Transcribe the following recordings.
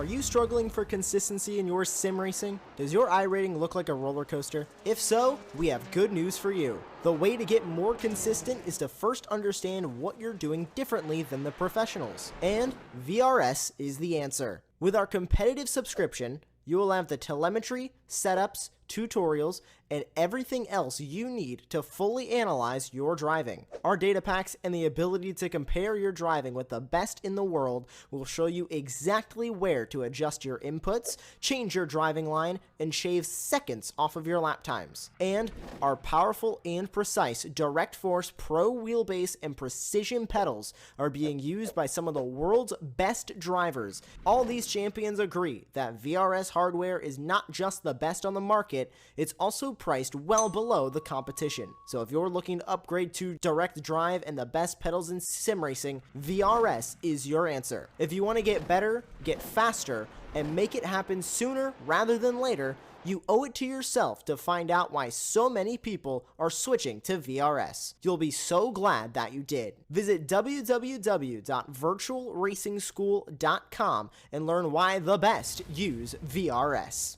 Are you struggling for consistency in your sim racing? Does your iRating look like a roller coaster? If so, we have good news for you. The way to get more consistent is to first understand what you're doing differently than the professionals. And VRS is the answer. With our competitive subscription, you will have the telemetry, setups, tutorials, and everything else you need to fully analyze your driving. Our data packs and the ability to compare your driving with the best in the world will show you exactly where to adjust your inputs, change your driving line, and shave seconds off of your lap times. And our powerful and precise Direct Force Pro wheelbase and precision pedals are being used by some of the world's best drivers. All these champions agree that VRS hardware is not just the best on the market, it's also priced well below the competition. So if you're looking to upgrade to direct drive and the best pedals in sim racing, VRS is your answer. If you want to get better, get faster, and make it happen sooner rather than later, you owe it to yourself to find out why so many people are switching to VRS. You'll be so glad that you did. Visit www.virtualracingschool.com and learn why the best use VRS.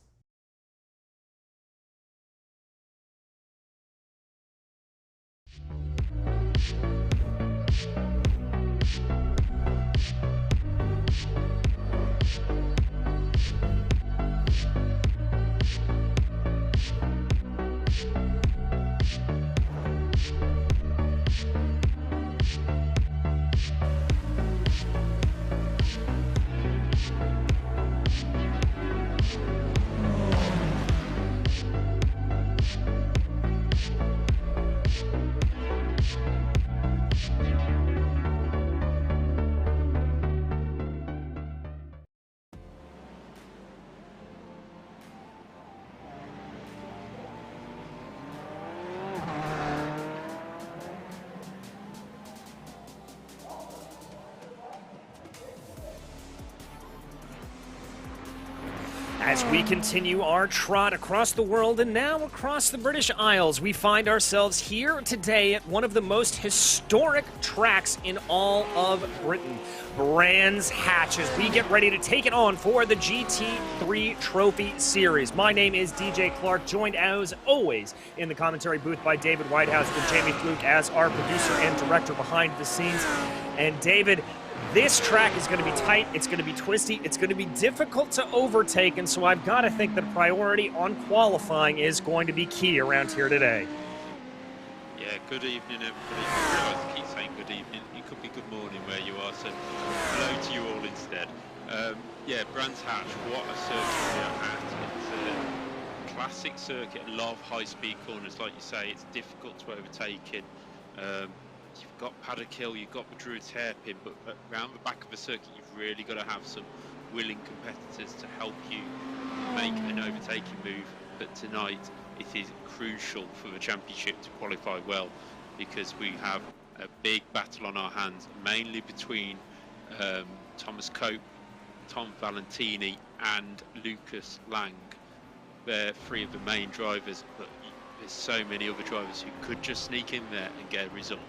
As we continue our trot across the world and now across the British Isles, we find ourselves here today at one of the most historic tracks in all of Britain, Brands Hatch, as we get ready to take it on for the GT3 Trophy Series. My name is DJ Clark, joined as always in the commentary booth by David Whitehouse with Jamie Fluke as our producer and director behind the scenes. And David, this track is going to be tight, it's going to be twisty, it's going to be difficult to overtake, and so I've got to think that priority on qualifying is going to be key around here today. Yeah, good evening everybody. I realize I keep saying good evening, it could be good morning where you are, so hello to you all instead. Yeah, Brands Hatch, what a circuit we are at. It's a classic circuit, a lot of high-speed corners, like you say, it's difficult to overtake in. You've got Paddock Hill, you've got Madrude's hairpin, but around the back of the circuit, you've really got to have some willing competitors to help you make an overtaking move. But tonight, it is crucial for the championship to qualify well, because we have a big battle on our hands, mainly between Thomas Cope, Tom Valentini, and Lucas Lang. They're three of the main drivers, but there's so many other drivers who could just sneak in there and get a result.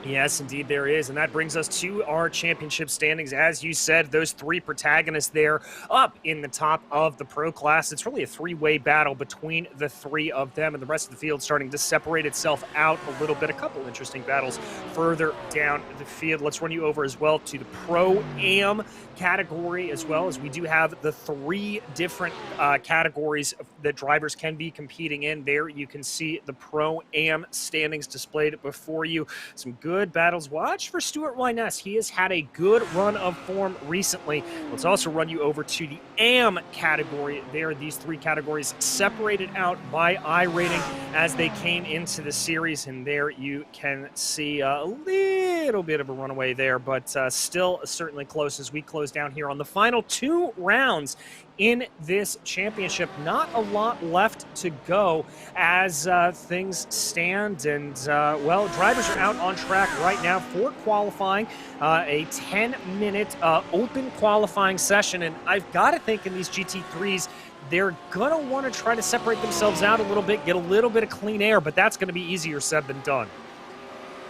Yes, indeed there is, and that brings us to our championship standings. As you said, those three protagonists there up in the top of the pro class. It's really a three-way battle between the three of them, and the rest of the field starting to separate itself out a little bit. A couple interesting battles further down the field. Let's run you over as well to the Pro-Am category, as well as we do have the three different categories that drivers can be competing in. There you can see the Pro-Am standings displayed before you. Some good battles. Watch for Stuart Weiness. He has had a good run of form recently. Let's also run you over to the AM category. There, these three categories separated out by iRating as they came into the series, and there you can see a little bit of a runaway there, but still certainly close as we close down here on the final two rounds in this championship. Not a lot left to go as things stand, and well, drivers are out on track right now for qualifying, a 10-minute open qualifying session, and I've got to think in these GT3s they're gonna want to try to separate themselves out a little bit, get a little bit of clean air, but that's going to be easier said than done.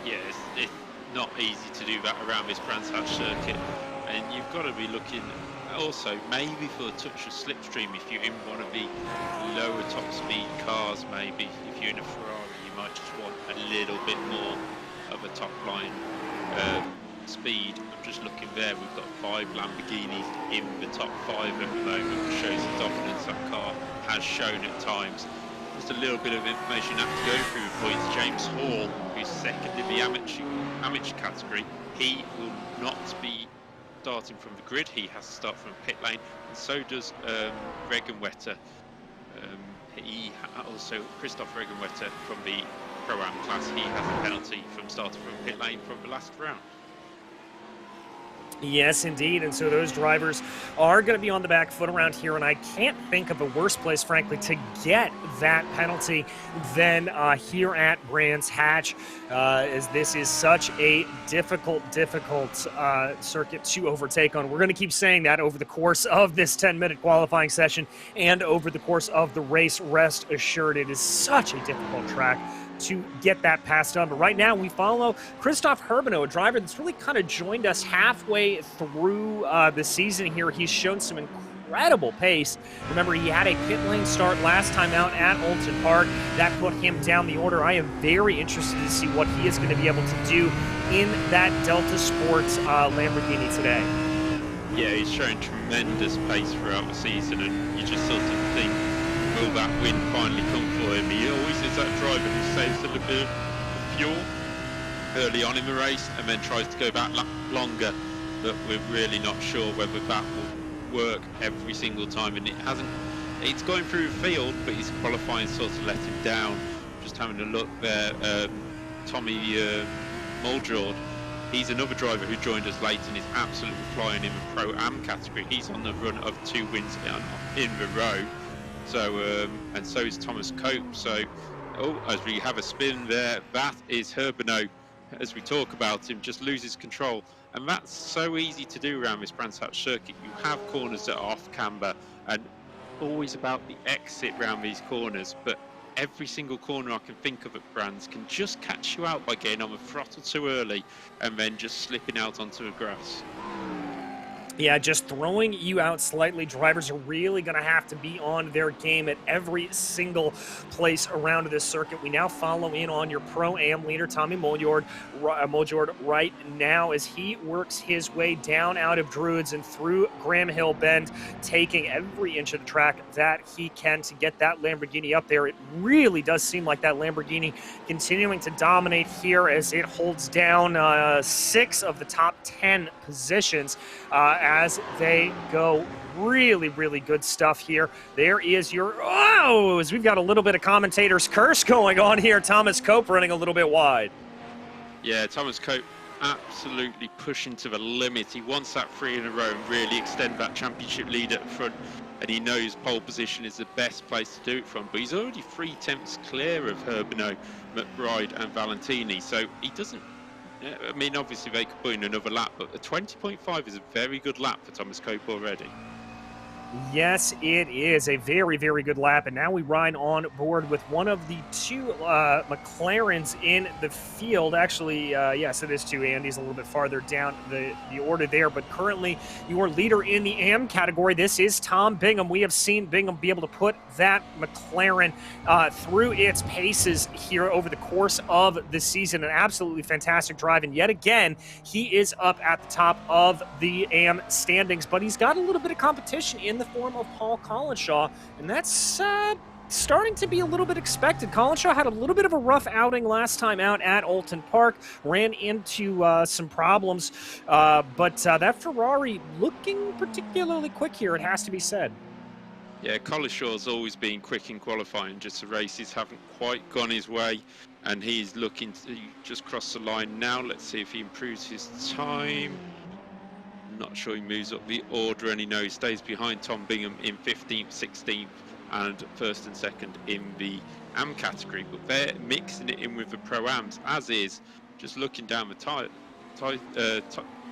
Yeah, it's not easy to do that around this Brands Hatch circuit. and you've got to be looking also maybe for a touch of slipstream if you're in one of the lower top speed cars. Maybe if you're in a Ferrari, you might just want a little bit more of a top line speed. I'm just looking there, we've got 5 Lamborghinis in the top 5 at the moment, which shows the dominance that car has shown at times. Just a little bit of information I have to go through the points. James Hall, who's second in the amateur category, he will not be starting from the grid. He has to start from pit lane, and so does Regenwetter. He also, Christoph Regenwetter from the Pro-Am class, he has a penalty from starting from pit lane from the last round. Yes, indeed. And so those drivers are going to be on the back foot around here. And I can't think of a worse place, frankly, to get that penalty than here at Brands Hatch, as this is such a difficult circuit to overtake on. We're going to keep saying that over the course of this 10-minute qualifying session and over the course of the race. Rest assured, it is such a difficult track to get that passed on. But right now we follow Christoph Herbino, a driver that's really kind of joined us halfway through the season here. He's shown some incredible pace. Remember, he had a pit lane start last time out at Oulton Park. That put him down the order. I am very interested to see what he is going to be able to do in that Delta Sports Lamborghini today. Yeah, he's showing tremendous pace throughout the season, and you just sort of think, will that win finally come for him? He always is that driver who saves a little bit of fuel early on in the race and then tries to go back longer, but we're really not sure whether that will work every single time, and it hasn't. It's going through the field, but his qualifying sort of let him down. Just having a look there, Tommy Muldoord, he's another driver who joined us late and is absolutely flying in the Pro-Am category. He's on the run of 2 wins in the row. So, and so is Thomas Cope. So, as we have a spin there, that is Herbino. As we talk about him, just loses control. And that's so easy to do around this Brands Hatch circuit. You have corners that are off camber, and always about the exit round these corners. But every single corner I can think of at Brands can just catch you out by getting on the throttle too early and then just slipping out onto the grass. Yeah, just throwing you out slightly. Drivers are really going to have to be on their game at every single place around this circuit. We now follow in on your Pro-Am leader, Tommy Muldoord right now as he works his way down out of Druids and through Graham Hill Bend, taking every inch of the track that he can to get that Lamborghini up there. It really does seem like that Lamborghini continuing to dominate here as it holds down 6 of the top 10 positions as they go. Really good stuff here. There is your, as we've got a little bit of commentator's curse going on here. Thomas Cope running a little bit wide. Yeah, Thomas Cope absolutely pushing to the limit. He wants that 3 in a row and really extend that championship lead at the front, and he knows pole position is the best place to do it from, but he's already 3 tenths clear of Herbino, Mcbride and Valentini, so he doesn't. I mean, obviously they could put in another lap, but a 20.5 is a very good lap for Thomas Cope already. Yes, it is a very good lap, and now we ride on board with one of the 2 McLarens in the field. Actually, yes, it is 2. Andy's a little bit farther down the order there, but currently your leader in the AM category, this is Tom Bingham. We have seen Bingham be able to put that McLaren through its paces here over the course of the season. An absolutely fantastic drive, and yet again, he is up at the top of the AM standings, but he's got a little bit of competition in the form of Paul Collinshaw, and that's starting to be a little bit expected. Collinshaw had a little bit of a rough outing last time out at Oulton Park, ran into some problems, but that Ferrari looking particularly quick here, it has to be said. Yeah, Collishaw's always been quick in qualifying, just the races haven't quite gone his way, and he's looking to just cross the line now. Let's see if he improves his time. Not sure he moves up the order, and he stays behind Tom Bingham in 15th, 16th and 1st and 2nd in the AM category, but they're mixing it in with the Pro-Ams, as is, just looking down the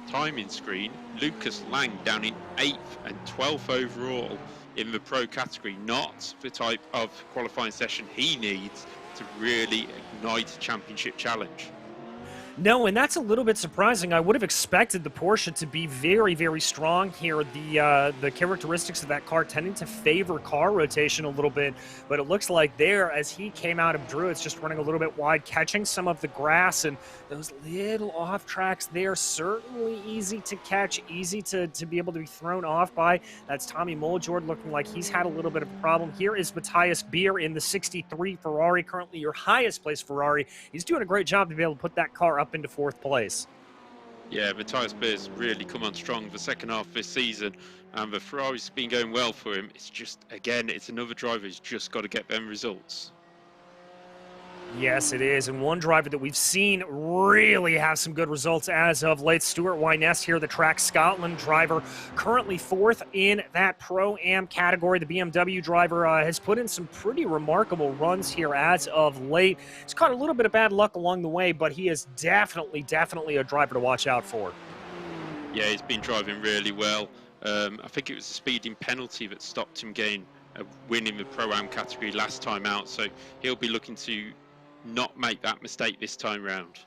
timing screen, Lucas Lang down in 8th and 12th overall in the Pro category, not the type of qualifying session he needs to really ignite a championship challenge. No, and that's a little bit surprising. I would have expected the Porsche to be very, very strong here. The characteristics of that car tending to favor car rotation a little bit, but it looks like there, as he came out of Druids, just running a little bit wide, catching some of the grass, and those little off tracks there, certainly easy to catch, easy to be able to be thrown off by. That's Tommy Muldoord looking like he's had a little bit of a problem. Here is Matthias Beer in the 63 Ferrari, currently your highest place Ferrari. He's doing a great job to be able to put that car up into 4th place. Yeah, Matthias Beer's really come on strong the second half of this season, and the Ferrari's been going well for him. It's just, again, it's another driver who's just got to get them results. Yes, it is. And one driver that we've seen really have some good results as of late, Stuart Weiness here, the Track Scotland driver, currently 4th in that Pro-Am category. The BMW driver has put in some pretty remarkable runs here as of late. He's caught a little bit of bad luck along the way, but he is definitely a driver to watch out for. Yeah, he's been driving really well. I think it was the speeding penalty that stopped him getting a win in the Pro-Am category last time out, so he'll be looking to not make that mistake this time round.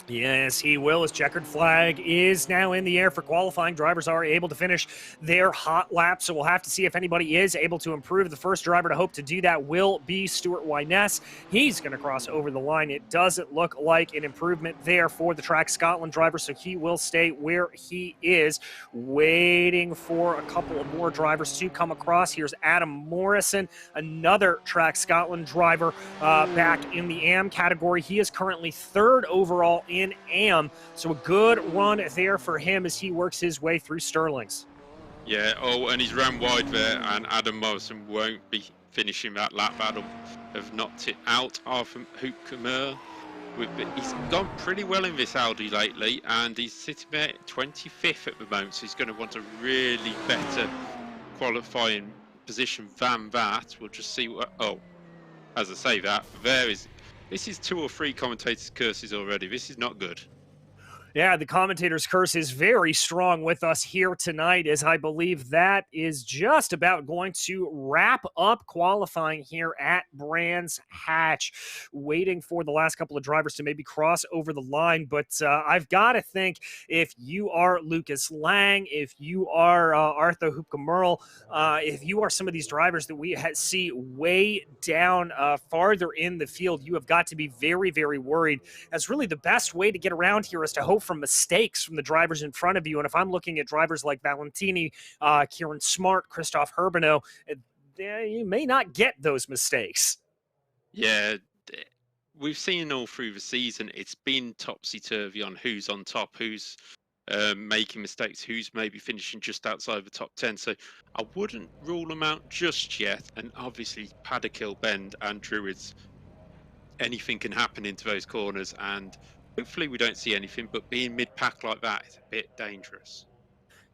Yes, he will. His checkered flag is now in the air for qualifying. Drivers are able to finish their hot lap, so we'll have to see if anybody is able to improve. The first driver to hope to do that will be Stuart Weiness. He's going to cross over the line. It doesn't look like an improvement there for the Track Scotland driver, so he will stay where he is, waiting for a couple of more drivers to come across. Here's Adam Morrison, another Track Scotland driver back in the AM category. He is currently 3rd overall in AM, so a good run there for him as he works his way through Sterling's. Yeah, and he's ran wide there, and Adam Morrison won't be finishing that lap. Adam have knocked it out of Hülkenberg. He's gone pretty well in this Audi lately, and he's sitting there at 25th at the moment, so he's going to want a really better qualifying position than that. We'll just see what... Oh, as I say that, this is 2 or 3 commentators' curses already. This is not good. Yeah, the commentator's curse is very strong with us here tonight, as I believe that is just about going to wrap up qualifying here at Brands Hatch, waiting for the last couple of drivers to maybe cross over the line. But I've got to think, if you are Lucas Lang, if you are Arthur Hupke-Merle, if you are some of these drivers that we see way down farther in the field, you have got to be very, very worried, as really the best way to get around here is to hope from mistakes from the drivers in front of you. And if I'm looking at drivers like Valentini, Kieran Smart, Christoph Herbino, you may not get those mistakes. Yeah, we've seen all through the season, it's been topsy-turvy on who's on top, who's making mistakes, who's maybe finishing just outside the top 10. So I wouldn't rule them out just yet. And obviously, Paddock Hill Bend and Druids, anything can happen into those corners, and hopefully we don't see anything, but being mid-pack like that is a bit dangerous.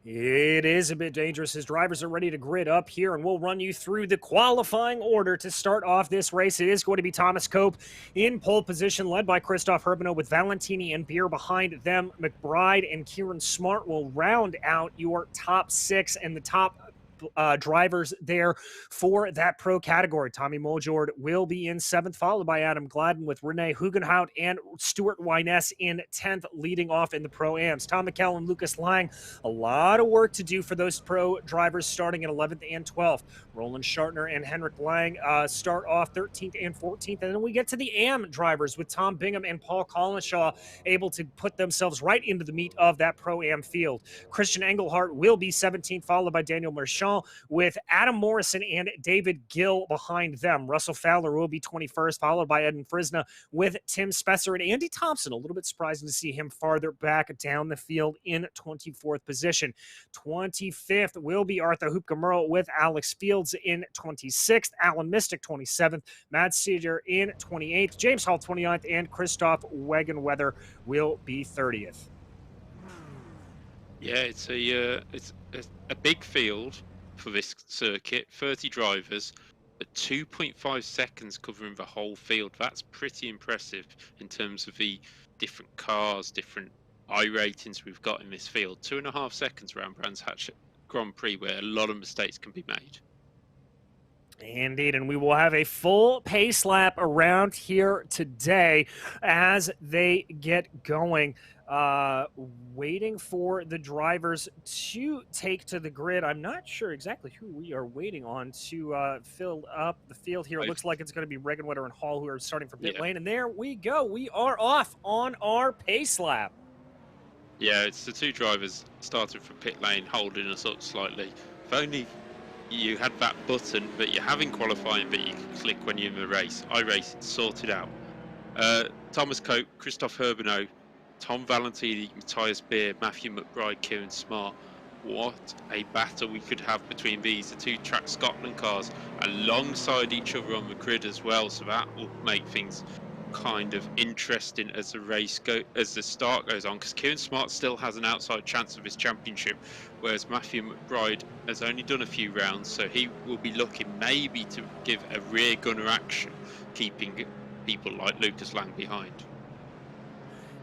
It is a bit dangerous. His drivers are ready to grid up here, and we'll run you through the qualifying order to start off this race. It is going to be Thomas Cope in pole position, led by Christoph Herbino, with Valentini and Beer behind them. Mcbride and Kieran Smart will round out your top 6 and the top drivers there for that pro category. Tommy Muldoord will be in 7th, followed by Adam Gladden, with Rene Hugenhout and Stuart Weiness in 10th, leading off in the pro-ams. Tom McKellen, Lucas Lang, a lot of work to do for those pro drivers starting at 11th and 12th. Roland Schartner and Henrik Lang start off 13th and 14th, and then we get to the AM drivers with Tom Bingham and Paul Collinshaw able to put themselves right into the meat of that pro-am field. Christian Engelhardt will be 17th, followed by Daniel Marchand, with Adam Morrison and David Gill behind them. Russell Fowler will be 21st, followed by Eden Frisna, with Tim Spesser and Andy Thompson. A little bit surprising to see him farther back down the field in 24th position. 25th will be Arthur Hupke-Merle, with Alex Fields in 26th, Alan Mystic 27th, Matt Seeger in 28th, James Hall 29th, and Christoph Wegenweather will be 30th. Yeah, it's a big field for this circuit, 30 drivers, at 2.5 seconds covering the whole field. That's pretty impressive in terms of the different cars, different iRatings we've got in this field. 2.5 seconds around Brands Hatch Grand Prix, where a lot of mistakes can be made. Indeed, and we will have a full pace lap around here today as they get going. Waiting for the drivers to take to the grid. I'm not sure exactly who we are waiting on to fill up the field here. It looks like it's going to be Regenwetter and Hall who are starting from pit lane, and there we go. We are off on our pace lap. Yeah, it's the two drivers starting from pit lane, holding us up slightly. If only you had that button that you have in qualifying that you can click when you're in the race. iRacing sorted out. Thomas Cope, Christoph Herbino, Tom Valentini, Matthias Beer, Matthew Mcbride, Kieran Smart. What a battle we could have between these, the two Track Scotland cars, alongside each other on the grid as well. So that will make things kind of interesting as the start goes on, because Kieran Smart still has an outside chance of his championship, whereas Matthew Mcbride has only done a few rounds, so he will be looking maybe to give a rear gunner action, keeping people like Lucas Lang behind.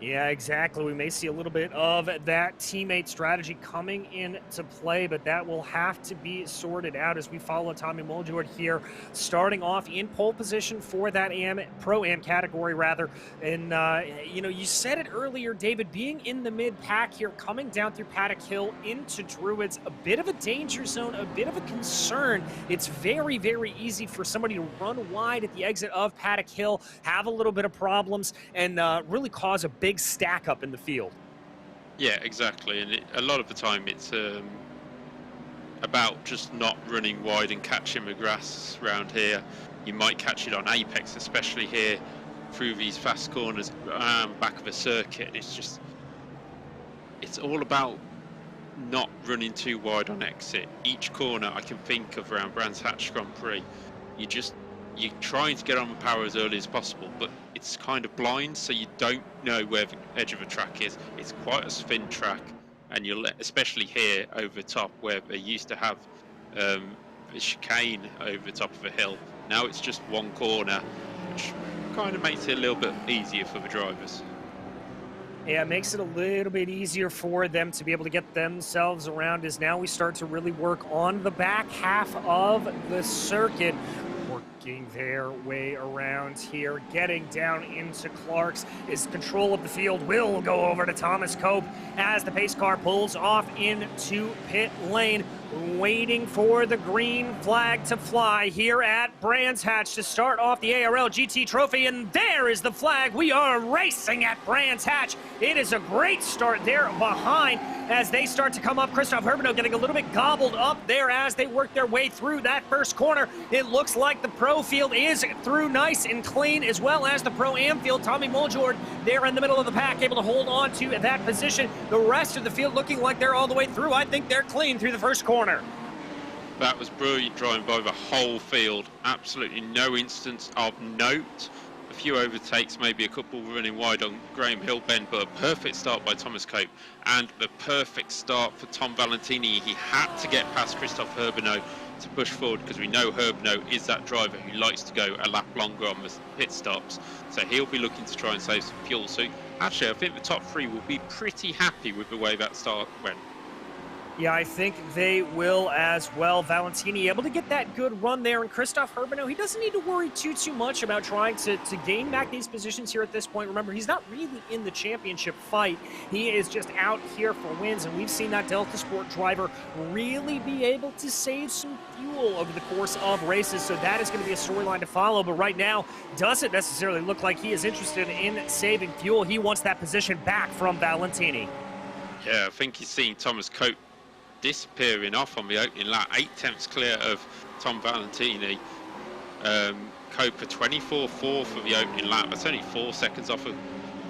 Yeah, exactly. We may see a little bit of that teammate strategy coming into play, but that will have to be sorted out as we follow Tommy Muldoord here, starting off in pole position for that Pro-Am category, rather. And, you know, you said it earlier, David, being in the mid-pack here, coming down through Paddock Hill into Druids, a bit of a danger zone, a bit of a concern. It's very, very easy for somebody to run wide at the exit of Paddock Hill, have a little bit of problems, and really cause a big stack up in the field. Yeah, exactly, and a lot of the time it's about just not running wide and catching the grass around here. You might catch it on Apex, especially here through these fast corners back of a circuit. It's all about not running too wide on exit. Each corner I can think of around Brands Hatch Grand Prix, you're trying to get on the power as early as possible, but it's kind of blind, so you don't know where the edge of a track is. It's quite a thin track, and especially here over the top, where they used to have a chicane over the top of a hill. Now it's just one corner, which kind of makes it a little bit easier for the drivers. Yeah, it makes it a little bit easier for them to be able to get themselves around as now we start to really work on the back half of the circuit. Working their way around here, getting down into Clark's. His control of the field will go over to Thomas Cope as the pace car pulls off into pit lane, waiting for the green flag to fly here at Brands Hatch to start off the ARL GT Trophy, and there is the flag. We are racing at Brands Hatch. It is a great start there behind as they start to come up. Christoph Herbino getting a little bit gobbled up there as they work their way through that first corner. It looks like the Pro field is through nice and clean, as well as the Pro-Am field. Tommy Muldoord there in the middle of the pack, able to hold on to that position. The rest of the field looking like they're all the way through. I think they're clean through the first corner. That was brilliant driving by the whole field. Absolutely no instance of note. A few overtakes, maybe a couple running wide on Graham Hill Bend, but a perfect start by Thomas Cope and the perfect start for Tom Valentini. He had to get past Christoph Herbino to push forward, because we know Herbino is that driver who likes to go a lap longer on the pit stops, so he'll be looking to try and save some fuel. So actually I think the top three will be pretty happy with the way that start went. Yeah, I think they will as well. Valentini able to get that good run there, and Christoph Herbino, he doesn't need to worry too much about trying to gain back these positions here at this point. Remember, he's not really in the championship fight. He is just out here for wins, and we've seen that Delta Sport driver really be able to save some fuel over the course of races, so that is going to be a storyline to follow. But right now, doesn't necessarily look like he is interested in saving fuel. He wants that position back from Valentini. Yeah, I think he's seen Thomas Cope disappearing off on the opening lap, 8/10 clear of Tom Valentini. Cope for 24.4 for the opening lap. That's only 4 seconds off of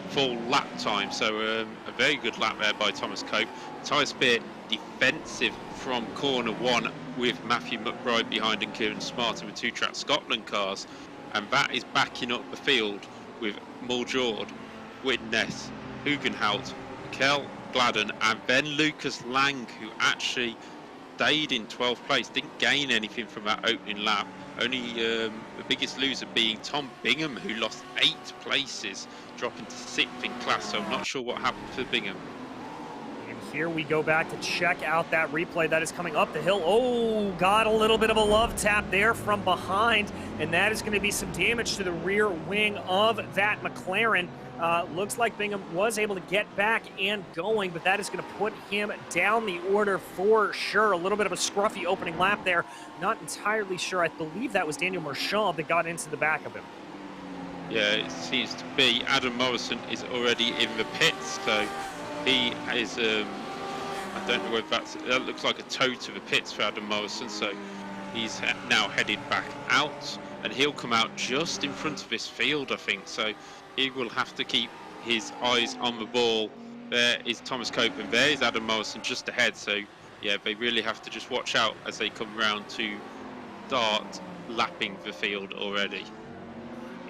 full lap time, so a very good lap there by Thomas Cope. Tyre Spear defensive from corner one with Matthew Mcbride behind and Kieran Smart and the two Track Scotland cars, and that is backing up the field with Muldoord, Witness, Hugenhout, Kell, Gladden, and then Lucas Lang, who actually stayed in 12th place, didn't gain anything from that opening lap. Only the biggest loser being Tom Bingham, who lost 8 places, dropping to 6th in class, so I'm not sure what happened for Bingham. And here we go back to check out that replay that is coming up the hill. Oh, got a little bit of a love tap there from behind, and that is going to be some damage to the rear wing of that McLaren. Looks like Bingham was able to get back and going, but that is going to put him down the order for sure. A little bit of a scruffy opening lap there. Not entirely sure. I believe that was Daniel Marchand that got into the back of him. Yeah, it seems to be. Adam Morrison is already in the pits, so he is, I don't know whether that looks like a toe to the pits for Adam Morrison, so he's now headed back out, and he'll come out just in front of this field, I think, so he will have to keep his eyes on the ball. There is Thomas Cope, and there is Adam Morrison just ahead, so yeah, they really have to just watch out as they come round to start lapping the field already.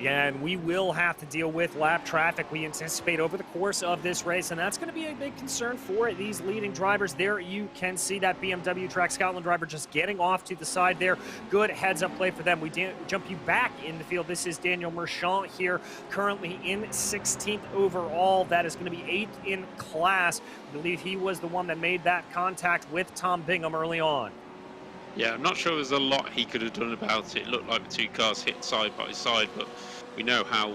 Yeah, and we will have to deal with lap traffic, we anticipate, over the course of this race, and that's going to be a big concern for these leading drivers. There you can see that BMW Track Scotland driver just getting off to the side there. Good heads-up play for them. We jump you back in the field. This is Daniel Marchand here, currently in 16th overall. That is going to be 8th in class. I believe he was the one that made that contact with Tom Bingham early on. Yeah, I'm not sure there's a lot he could have done about it. It looked like the two cars hit side by side, but we know how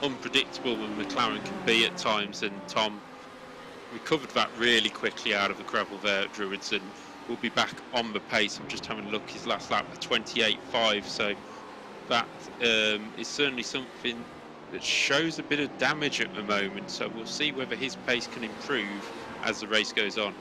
unpredictable the McLaren can be at times, and Tom recovered that really quickly out of the gravel there at Druids, and will be back on the pace. I'm just having a look, his last lap, 28.5, so that is certainly something that shows a bit of damage at the moment, so we'll see whether his pace can improve as the race goes on.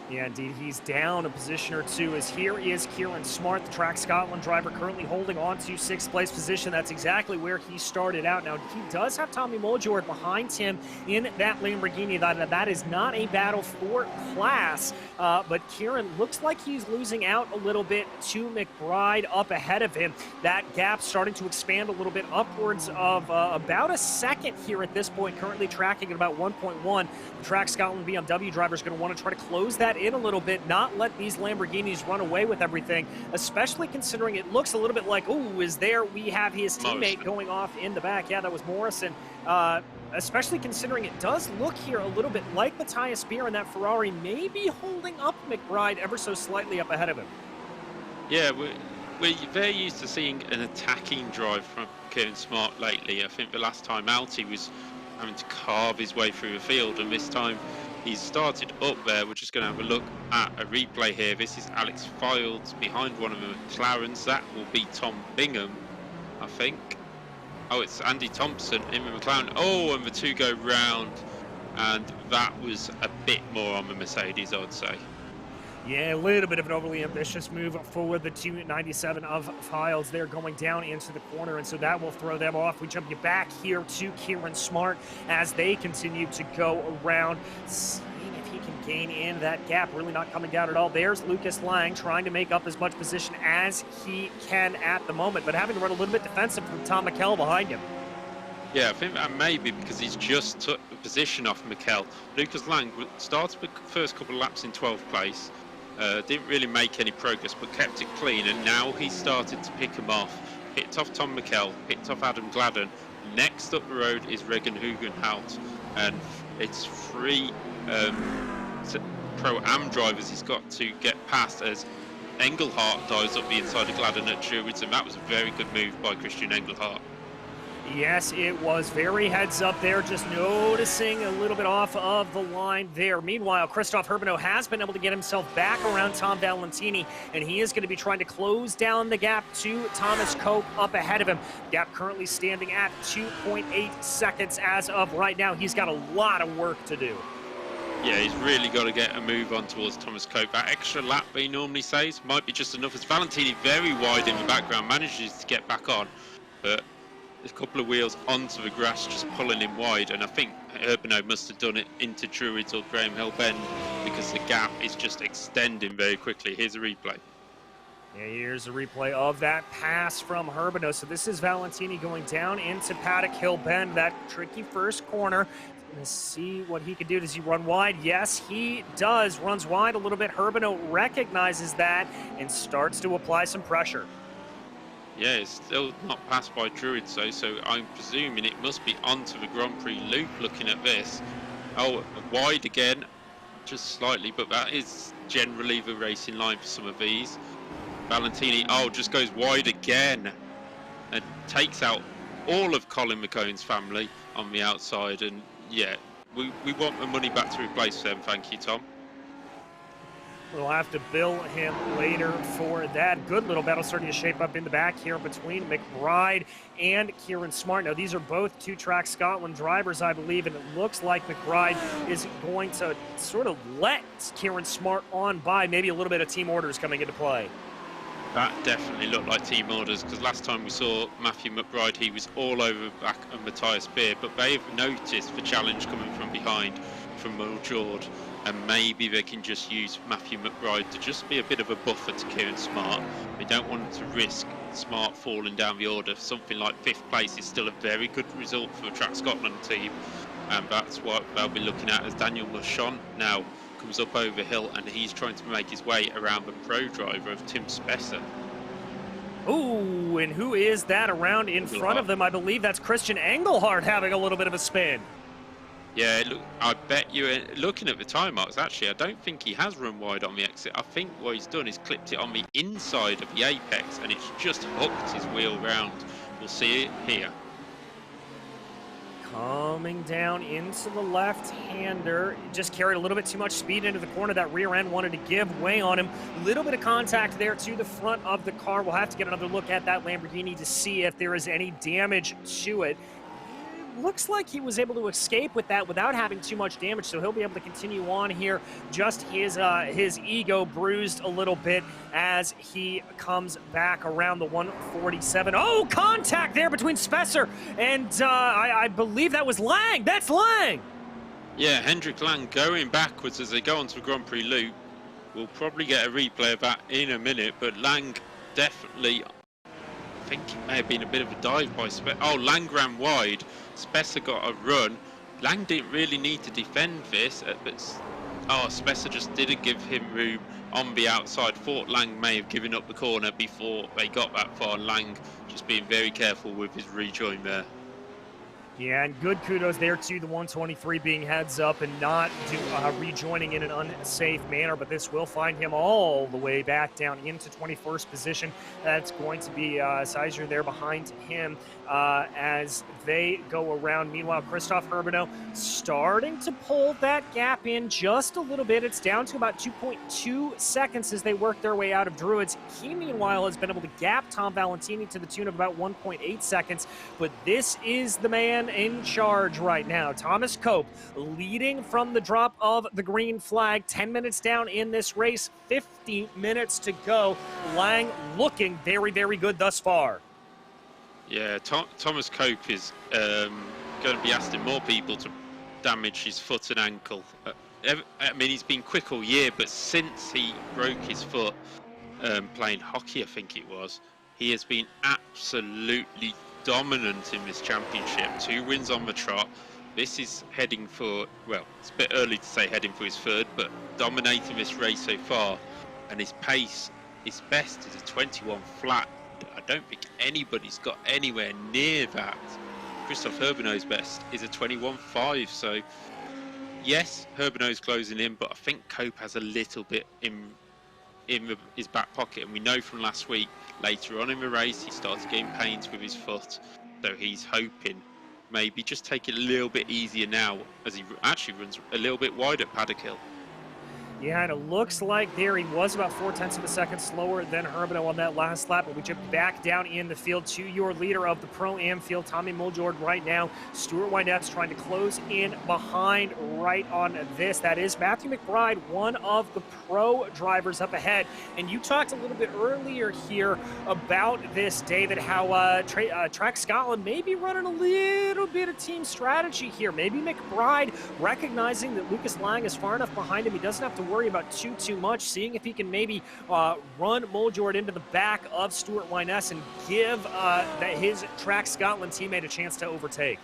Yeah, indeed, he's down a position or two, as here is Kieran Smart, the Track Scotland driver, currently holding on to 6th place position. That's exactly where he started out. Now, he does have Tommy Muldoord behind him in that Lamborghini. That is not a battle for class, but Kieran looks like he's losing out a little bit to Mcbride up ahead of him. That gap starting to expand a little bit, upwards of about a second here at this point, currently tracking at about 1.1. The Track Scotland BMW driver is going to want to try to close that in a little bit, not let these Lamborghinis run away with everything, especially considering it looks a little bit like, oh, is there, we have his teammate going off in the back. Yeah, that was Morrison. Especially considering it does look here a little bit like Matthias Beer and that Ferrari may be holding up Mcbride ever so slightly up ahead of him. Yeah, we're very used to seeing an attacking drive from Kieran Smart lately. I think the last time out he was having to carve his way through the field, and this time he's started up there. We're just going to have a look at a replay here. This is Alex Fields behind one of the McLarens. That will be Tom Bingham, I think. Oh, it's Andy Thompson in the McLaren. Oh, and the two go round, and that was a bit more on the Mercedes, I would say. Yeah, a little bit of an overly ambitious move for the 297 of Fields. They're going down into the corner, and so that will throw them off. We jump you back here to Kieran Smart as they continue to go around, seeing if he can gain in that gap. Really not coming down at all. There's Lucas Lang trying to make up as much position as he can at the moment, but having to run a little bit defensive from Tom McKell behind him. Yeah, I think that may be because he's just took the position off McKell. Lucas Lang started the first couple of laps in 12th place. Didn't really make any progress, but kept it clean, and now he started to pick him off. Picked off Tom McKell, picked off Adam Gladden. Next up the road is Regan Hugenhout, and it's 3 Pro-Am drivers he's got to get past as Engelhardt dives up the inside of Gladden at Druids, and that was a very good move by Christian Engelhardt. Yes, it was very heads up there, just noticing a little bit off of the line there. Meanwhile, Christoph Herbino has been able to get himself back around Tom Valentini, and he is going to be trying to close down the gap to Thomas Cope up ahead of him. Gap currently standing at 2.8 seconds as of right now. He's got a lot of work to do. Yeah, he's really got to get a move on towards Thomas Cope. That extra lap he normally says might be just enough, as Valentini very wide in the background manages to get back on, but a couple of wheels onto the grass just pulling him wide, and I think Herbino must have done it into Druids or Graham Hill Bend because the gap is just extending very quickly. Here's a replay. Yeah, here's a replay of that pass from Herbino. So this is Valentini going down into Paddock Hill Bend, that tricky first corner. Let's see what he can do. Does he run wide? Yes, he does. Runs wide a little bit. Herbino recognizes that and starts to apply some pressure. Yeah, it's still not passed by Druids though, so I'm presuming it must be onto the Grand Prix loop looking at this. Oh, wide again. just slightly, but that is generally the racing line for some of these. Valentini, just goes wide again and takes out all of Colin McCone's family on the outside. And yeah, we want the money back to replace them. Thank you, Tom. We'll have to bill him later for that. Good little battle starting to shape up in the back here between Mcbride and Kieran Smart. Now, these are both two-track Scotland drivers, I believe, and it looks like Mcbride is going to sort of let Kieran Smart on by. Maybe a little bit of team orders coming into play. That definitely looked like team orders, because last time we saw Matthew Mcbride, he was all over the back of Matthias Beer, but they've noticed the challenge coming from behind from Muldoord, and maybe they can just use Matthew Mcbride to just be a bit of a buffer to Kieran Smart. They don't want to risk Smart falling down the order. Something like 5th place is still a very good result for a Track Scotland team, and that's what they'll be looking at as Daniel Mushon now comes up over hill, and he's trying to make his way around the pro driver of Tim Spesser. Ooh, and who is that around in front of them? I believe that's Christian Engelhardt having a little bit of a spin. Yeah, look, I bet you, looking at the time marks, actually, I don't think he has run wide on the exit. I think what he's done is clipped it on the inside of the apex, and it's just hooked his wheel round. We'll see it here. Coming down into the left-hander, just carried a little bit too much speed into the corner. That rear end wanted to give way on him. A little bit of contact there to the front of the car. We'll have to get another look at that Lamborghini to see if there is any damage to it. Looks like he was able to escape with that without having too much damage, so he'll be able to continue on here. Just his ego bruised a little bit as he comes back around the 147. Oh, contact there between Spesser and I believe that was Lang. That's Lang. Yeah, Hendrik Lang going backwards as they go onto the Grand Prix loop. We'll probably get a replay of that in a minute, but Lang definitely, I think it may have been a bit of a dive by Spesser. Oh, Lang ran wide. Spesser got a run. Lang didn't really need to defend this, but Spesser just didn't give him room on the outside. Thought Lang may have given up the corner before they got that far. Lang just being very careful with his rejoin there. Yeah, and good kudos there to the 123 being heads up and not rejoining in an unsafe manner, but this will find him all the way back down into 21st position. That's going to be Sizer there behind him as they go around. Meanwhile, Christoph Herbino starting to pull that gap in just a little bit. It's down to about 2.2 seconds as they work their way out of Druids. He, meanwhile, has been able to gap Tom Valentini to the tune of about 1.8 seconds, but this is the man in charge right now. Thomas Cope leading from the drop of the green flag. 10 minutes down in this race, 50 minutes to go. Lang looking very, very good thus far. Yeah, Thomas Cope is going to be asking more people to damage his foot and ankle. I mean, he's been quick all year, but since he broke his foot playing hockey, I think it was, he has been absolutely dominant in this championship. 2 wins on the trot. This is heading for, well, it's a bit early to say heading for his 3rd, but dominating this race so far. And his pace, his best is a 21 flat. I don't think anybody's got anywhere near that. Christoph Herbino's best is a 21.5. So yes, Herbino's closing in, but I think Cope has a little bit in his back pocket, and we know from last week, later on in the race, he started getting pains with his foot, so he's hoping maybe just take it a little bit easier now as he actually runs a little bit wide at Paddock Hill. Yeah, and it looks like there he was about 0.4 of a second slower than Herbino on that last lap, but we jump back down in the field to your leader of the Pro-Am field, Tommy Muldoord right now. Stuart Weiness trying to close in behind right on this. That is Matthew Mcbride, one of the pro drivers up ahead. And you talked a little bit earlier here about this, David, how Track Scotland may be running a little bit of team strategy here. Maybe Mcbride recognizing that Lucas Lang is far enough behind him, he doesn't have to worry about too much, seeing if he can maybe run Muldoord into the back of Stuart Weiness and give his Track Scotland teammate a chance to overtake.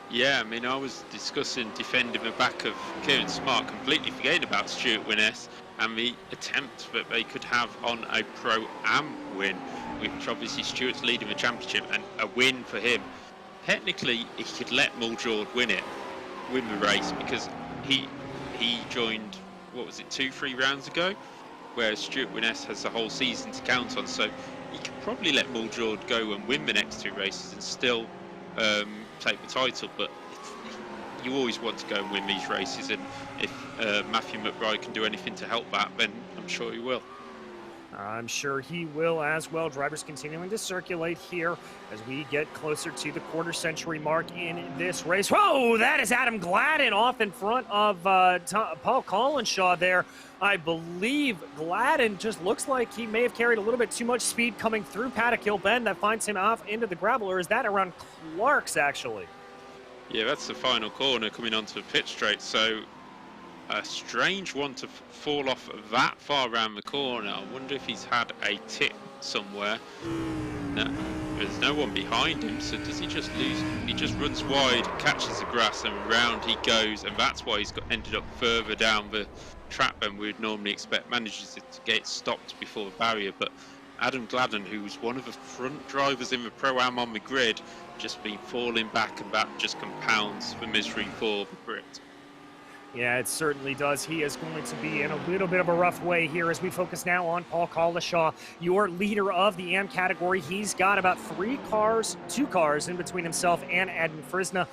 Yeah, I mean, I was discussing defending the back of Kieran Smart, completely forgetting about Stuart Weiness and the attempt that they could have on a Pro-Am win, which obviously Stuart's leading the championship, and a win for him. Technically, he could let Muldoord win the race, because he joined what was it, 2-3 rounds ago, where Stuart Weiness has the whole season to count on. So he could probably let Muldoord go and win the next 2 races and still take the title. But you always want to go and win these races, and if Matthew Mcbride can do anything to help that, then I'm sure he will. I'm sure he will as well. Drivers continuing to circulate here as we get closer to the quarter-century mark in this race. Whoa, that is Adam Gladden off in front of Paul Collinshaw there. I believe Gladden just looks like he may have carried a little bit too much speed coming through Paddock Hill Bend. That finds him off into the gravel, or is that around Clark's actually? Yeah, that's the final corner coming onto the pit straight. So a strange one to fall off that far around the corner. I wonder if he's had a tip somewhere. No, there's no one behind him, so does he just lose? He just runs wide, catches the grass, and round he goes, and that's why he's ended up further down the track than we would normally expect. Manages to get stopped before the barrier, but Adam Gladden, who was one of the front drivers in the Pro-Am on the grid, just been falling back, and that just compounds the misery for the Brit. Yeah, it certainly does. He is going to be in a little bit of a rough way here as we focus now on Paul Collinshaw, your leader of the AM category. He's got about 2 cars in between himself and Adam Frisna,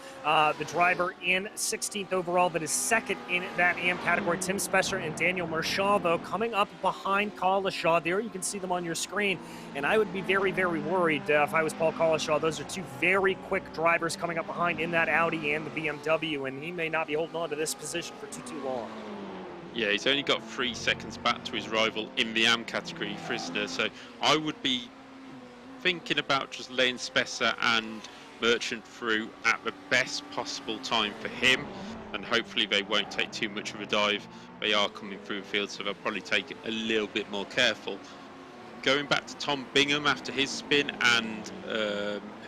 the driver in 16th overall, that is second in that AM category. Tim Spesser and Daniel Mershaw, though, coming up behind Collinshaw. There you can see them on your screen, and I would be very, very worried if I was Paul Collinshaw. Those are 2 very quick drivers coming up behind in that Audi and the BMW, and he may not be holding on to this position for too long. Yeah, he's only got 3 seconds back to his rival in the AM category, Frisner, so I would be thinking about just laying Spesser and Merchant through at the best possible time for him, and hopefully they won't take too much of a dive. They are coming through the field, so they'll probably take it a little bit more careful. Going back to Tom Bingham after his spin, and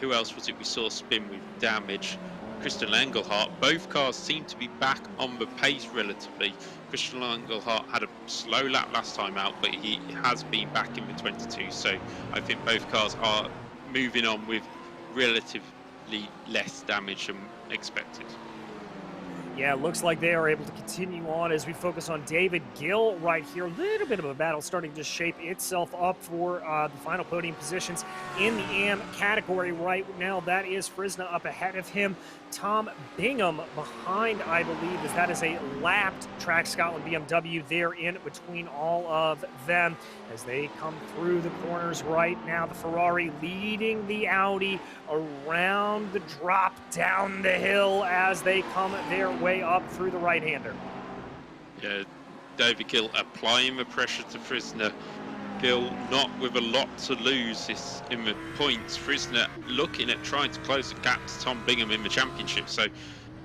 who else was it we saw spin with damage? Christian Engelhardt. Both cars seem to be back on the pace relatively. Christian Engelhardt had a slow lap last time out, but he has been back in the 22, so I think both cars are moving on with relatively less damage than expected. Yeah, it looks like they are able to continue on as we focus on David Gill right here. A little bit of a battle starting to shape itself up for the final podium positions in the AM category right now. That is Frisna up ahead of him. Tom Bingham behind, I believe, as that is a lapped Track Scotland BMW there in between all of them as they come through the corners right now. The Ferrari leading the Audi around the drop down the hill as they come their way up through the right-hander. Yeah, David Gill applying the pressure to Frisner. Gill not with a lot to lose this in the points. Frisner looking at trying to close the gap to Tom Bingham in the championship, so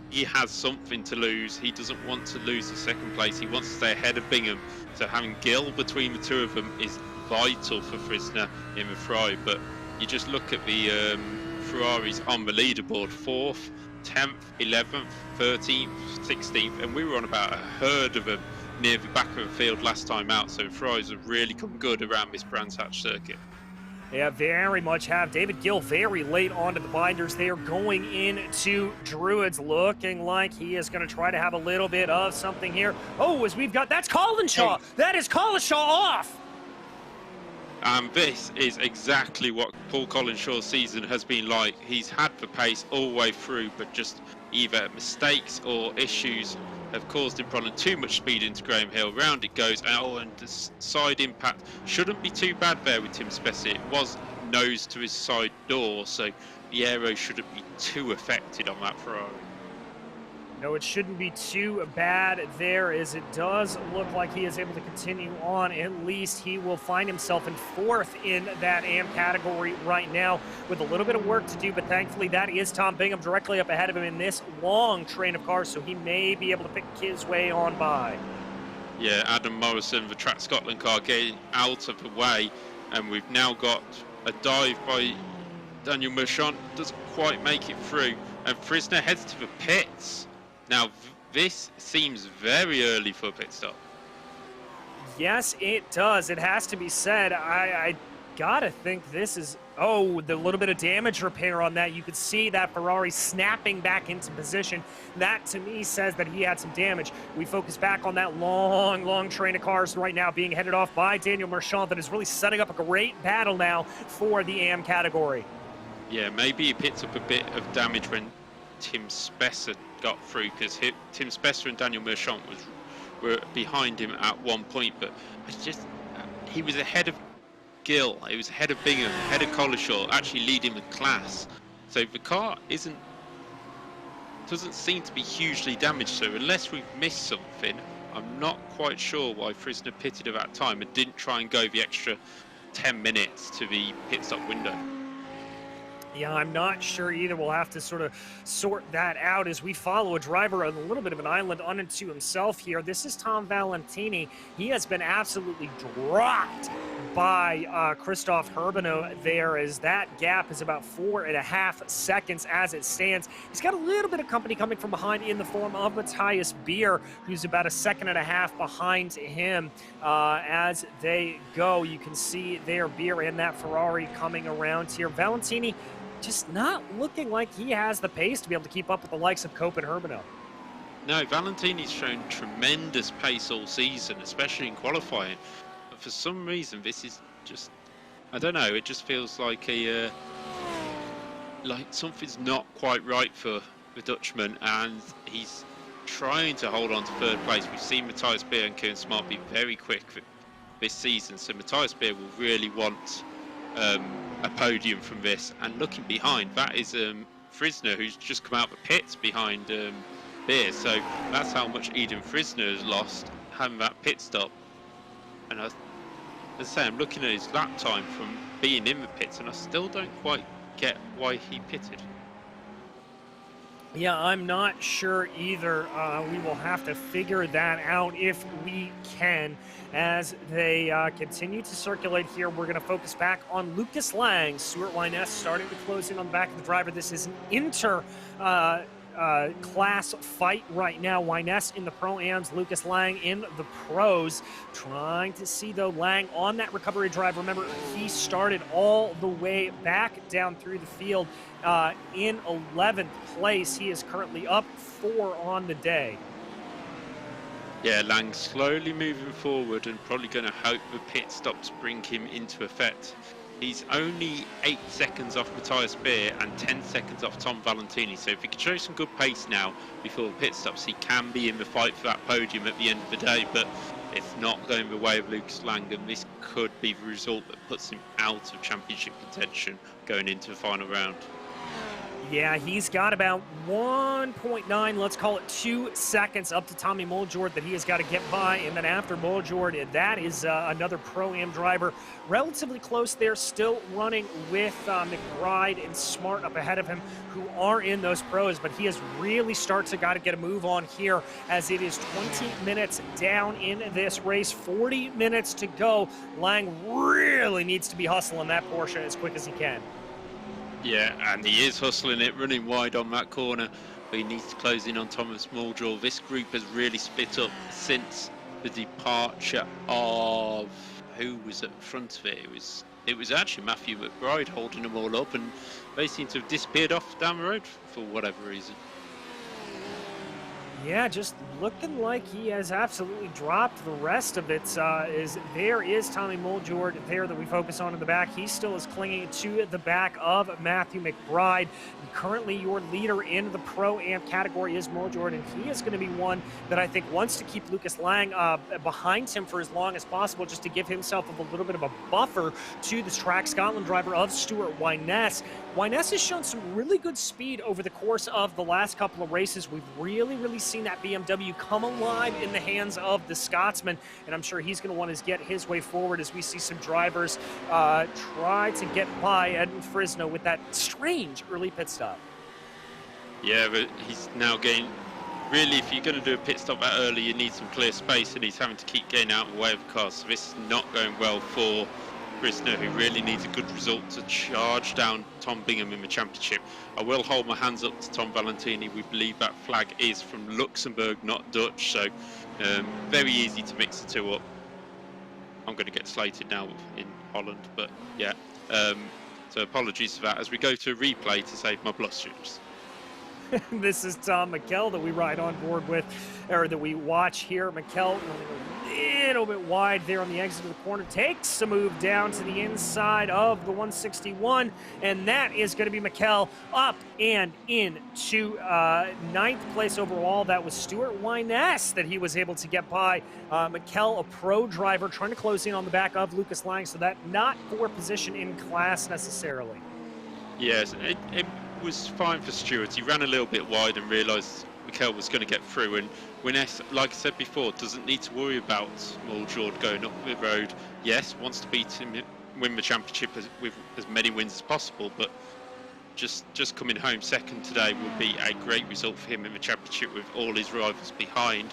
he has something to lose. He doesn't want to lose the second place. He wants to stay ahead of Bingham, so having Gill between the 2 of them is vital for Frisner in the Ferrari. But you just look at the Ferraris on the leaderboard: 4th, 10th, 11th, 13th, 16th, and we were on about a herd of them near the back of the field last time out, so Ferraris have really come good around this Brands Hatch circuit. Yeah, very much have. David Gill very late onto the binders. They are going into Druids, looking like he is going to try to have a little bit of something here. Oh, as we've got, that's Collinshaw. That is Collinshaw off. And this is exactly what Paul Collinshaw's season has been like. He's had the pace all the way through, but just either mistakes or issues have caused him problem. Too much speed into Graham Hill. Round it goes. Oh, and the side impact shouldn't be too bad there with Tim Spesser. It was nose to his side door, so the aero shouldn't be too affected on that Ferrari. No, it shouldn't be too bad there, as it does look like he is able to continue on. At least he will find himself in 4th in that AM category right now with a little bit of work to do, but thankfully that is Tom Bingham directly up ahead of him in this long train of cars, so he may be able to pick his way on by. Yeah, Adam Morrison, the Track Scotland car, getting out of the way, and we've now got a dive by Daniel Merchant, doesn't quite make it through, and Frisner heads to the pits. Now, this seems very early for a pit stop. Yes, it does. It has to be said. I gotta think this is, oh, the little bit of damage repair on that. You could see that Ferrari snapping back into position. That, to me, says that he had some damage. We focus back on that long train of cars right now being headed off by Daniel Marchand that is really setting up a great battle now for the AM category. Yeah, maybe he picked up a bit of damage when Tim Spesser got through, because Tim Spesser and Daniel Marchand were behind him at one point, but it's just, he was ahead of Gill, he was ahead of Bingham, ahead of Collishaw, actually leading the class. So the car doesn't seem to be hugely damaged, so unless we've missed something, I'm not quite sure why Frisner pitted at that time and didn't try and go the extra 10 minutes to the pit stop window. Yeah, I'm not sure either. We'll have to sort of sort that out as we follow a driver on a little bit of an island unto himself here. This is Tom Valentini. He has been absolutely dropped by Christoph Herbino there, as that gap is about 4.5 seconds as it stands. He's got a little bit of company coming from behind in the form of Matthias Beer, who's about 1.5 seconds behind him as they go. You can see there Beer and that Ferrari coming around here. Valentini just not looking like he has the pace to be able to keep up with the likes of Cope and Herbino. No, Valentini's shown tremendous pace all season, especially in qualifying. But for some reason, this is just, I don't know, it just feels like like something's not quite right for the Dutchman, and he's trying to hold on to third place. We've seen Matthias Beer and Kieran Smart be very quick this season, so Matthias Beer will really want a podium from this. And looking behind, that is Frisner, who's just come out of the pits behind Beer, so that's how much Eden Frisner has lost, having that pit stop. And as I say, I'm looking at his lap time from being in the pits, and I still don't quite get why he pitted. Yeah, I'm not sure either. We will have to figure that out if we can. As they continue to circulate here, we're going to focus back on Lucas Lang. Stuart Weinest starting to close in on the back of the driver. This is an inter class fight right now. Weinest in the Pro-Ams, Lucas Lang in the Pros. Trying to see, though, Lang on that recovery drive. Remember, he started all the way back down through the field in 11th place. He is currently up 4 on the day. Yeah, Lang slowly moving forward and probably going to hope the pit stops bring him into effect. He's only 8 seconds off Matthias Beer and 10 seconds off Tom Valentini. So if he can show some good pace now before the pit stops, he can be in the fight for that podium at the end of the day. But it's not going the way of Lucas Lang, and this could be the result that puts him out of championship contention going into the final round. Yeah, he's got about 1.9, let's call it 2 seconds up to Tommy Muldoord that he has got to get by. And then after Muldoord, that is another Pro-Am driver relatively close there, still running with Mcbride and Smart up ahead of him, who are in those pros. But he has really got to get a move on here, as it is 20 minutes down in this race, 40 minutes to go. Lang really needs to be hustling that Porsche as quick as he can. Yeah, and he is hustling it, running wide on that corner, but he needs to close in on Thomas Muldoord. This group has really split up since the departure of, who was at the front of it? It was actually Matthew Mcbride holding them all up, and they seem to have disappeared off down the road for whatever reason. Yeah, just looking like he has absolutely dropped the rest of it. There is Tommy Muldoord there that we focus on in the back. He still is clinging to the back of Matthew Mcbride. Currently, your leader in the Pro-Am category is Muldoord, and he is going to be one that I think wants to keep Lucas Lang behind him for as long as possible, just to give himself a little bit of a buffer to the Track Scotland driver of Stuart Weiness. Weiness has shown some really good speed over the course of the last couple of races. We've really seen that BMW come alive in the hands of the Scotsman, and I'm sure he's going to want to get his way forward as we see some drivers try to get by Eden Frisno with that strange early pit stop. Yeah, but he's now getting, really, if you're going to do a pit stop that early, you need some clear space, and he's having to keep getting out of the way of the car, so this is not going well for Frisner, who really needs a good result to charge down Tom Bingham in the championship. I will hold my hands up to Tom Valentini. We believe that flag is from Luxembourg, not Dutch, so very easy to mix the two up. I'm going to get slated now in Holland. But yeah, so apologies for that as we go to a replay to save my blusters. This is Tom McKell that we ride on board with, or that we watch here. McKell running a little bit wide there on the exit of the corner, takes a move down to the inside of the 161, and that is going to be McKell up and into ninth place overall. That was Stuart Weiness that he was able to get by. McKell, a pro driver, trying to close in on the back of Lucas Lang, so that not for position in class necessarily. Yes, it was fine for Stuart. He ran a little bit wide and realised Mikel was going to get through, and Weiness, like I said before, doesn't need to worry about Muldoord going up the road. Yes, wants to beat him, win the championship with as many wins as possible, but just coming home second today would be a great result for him in the championship with all his rivals behind.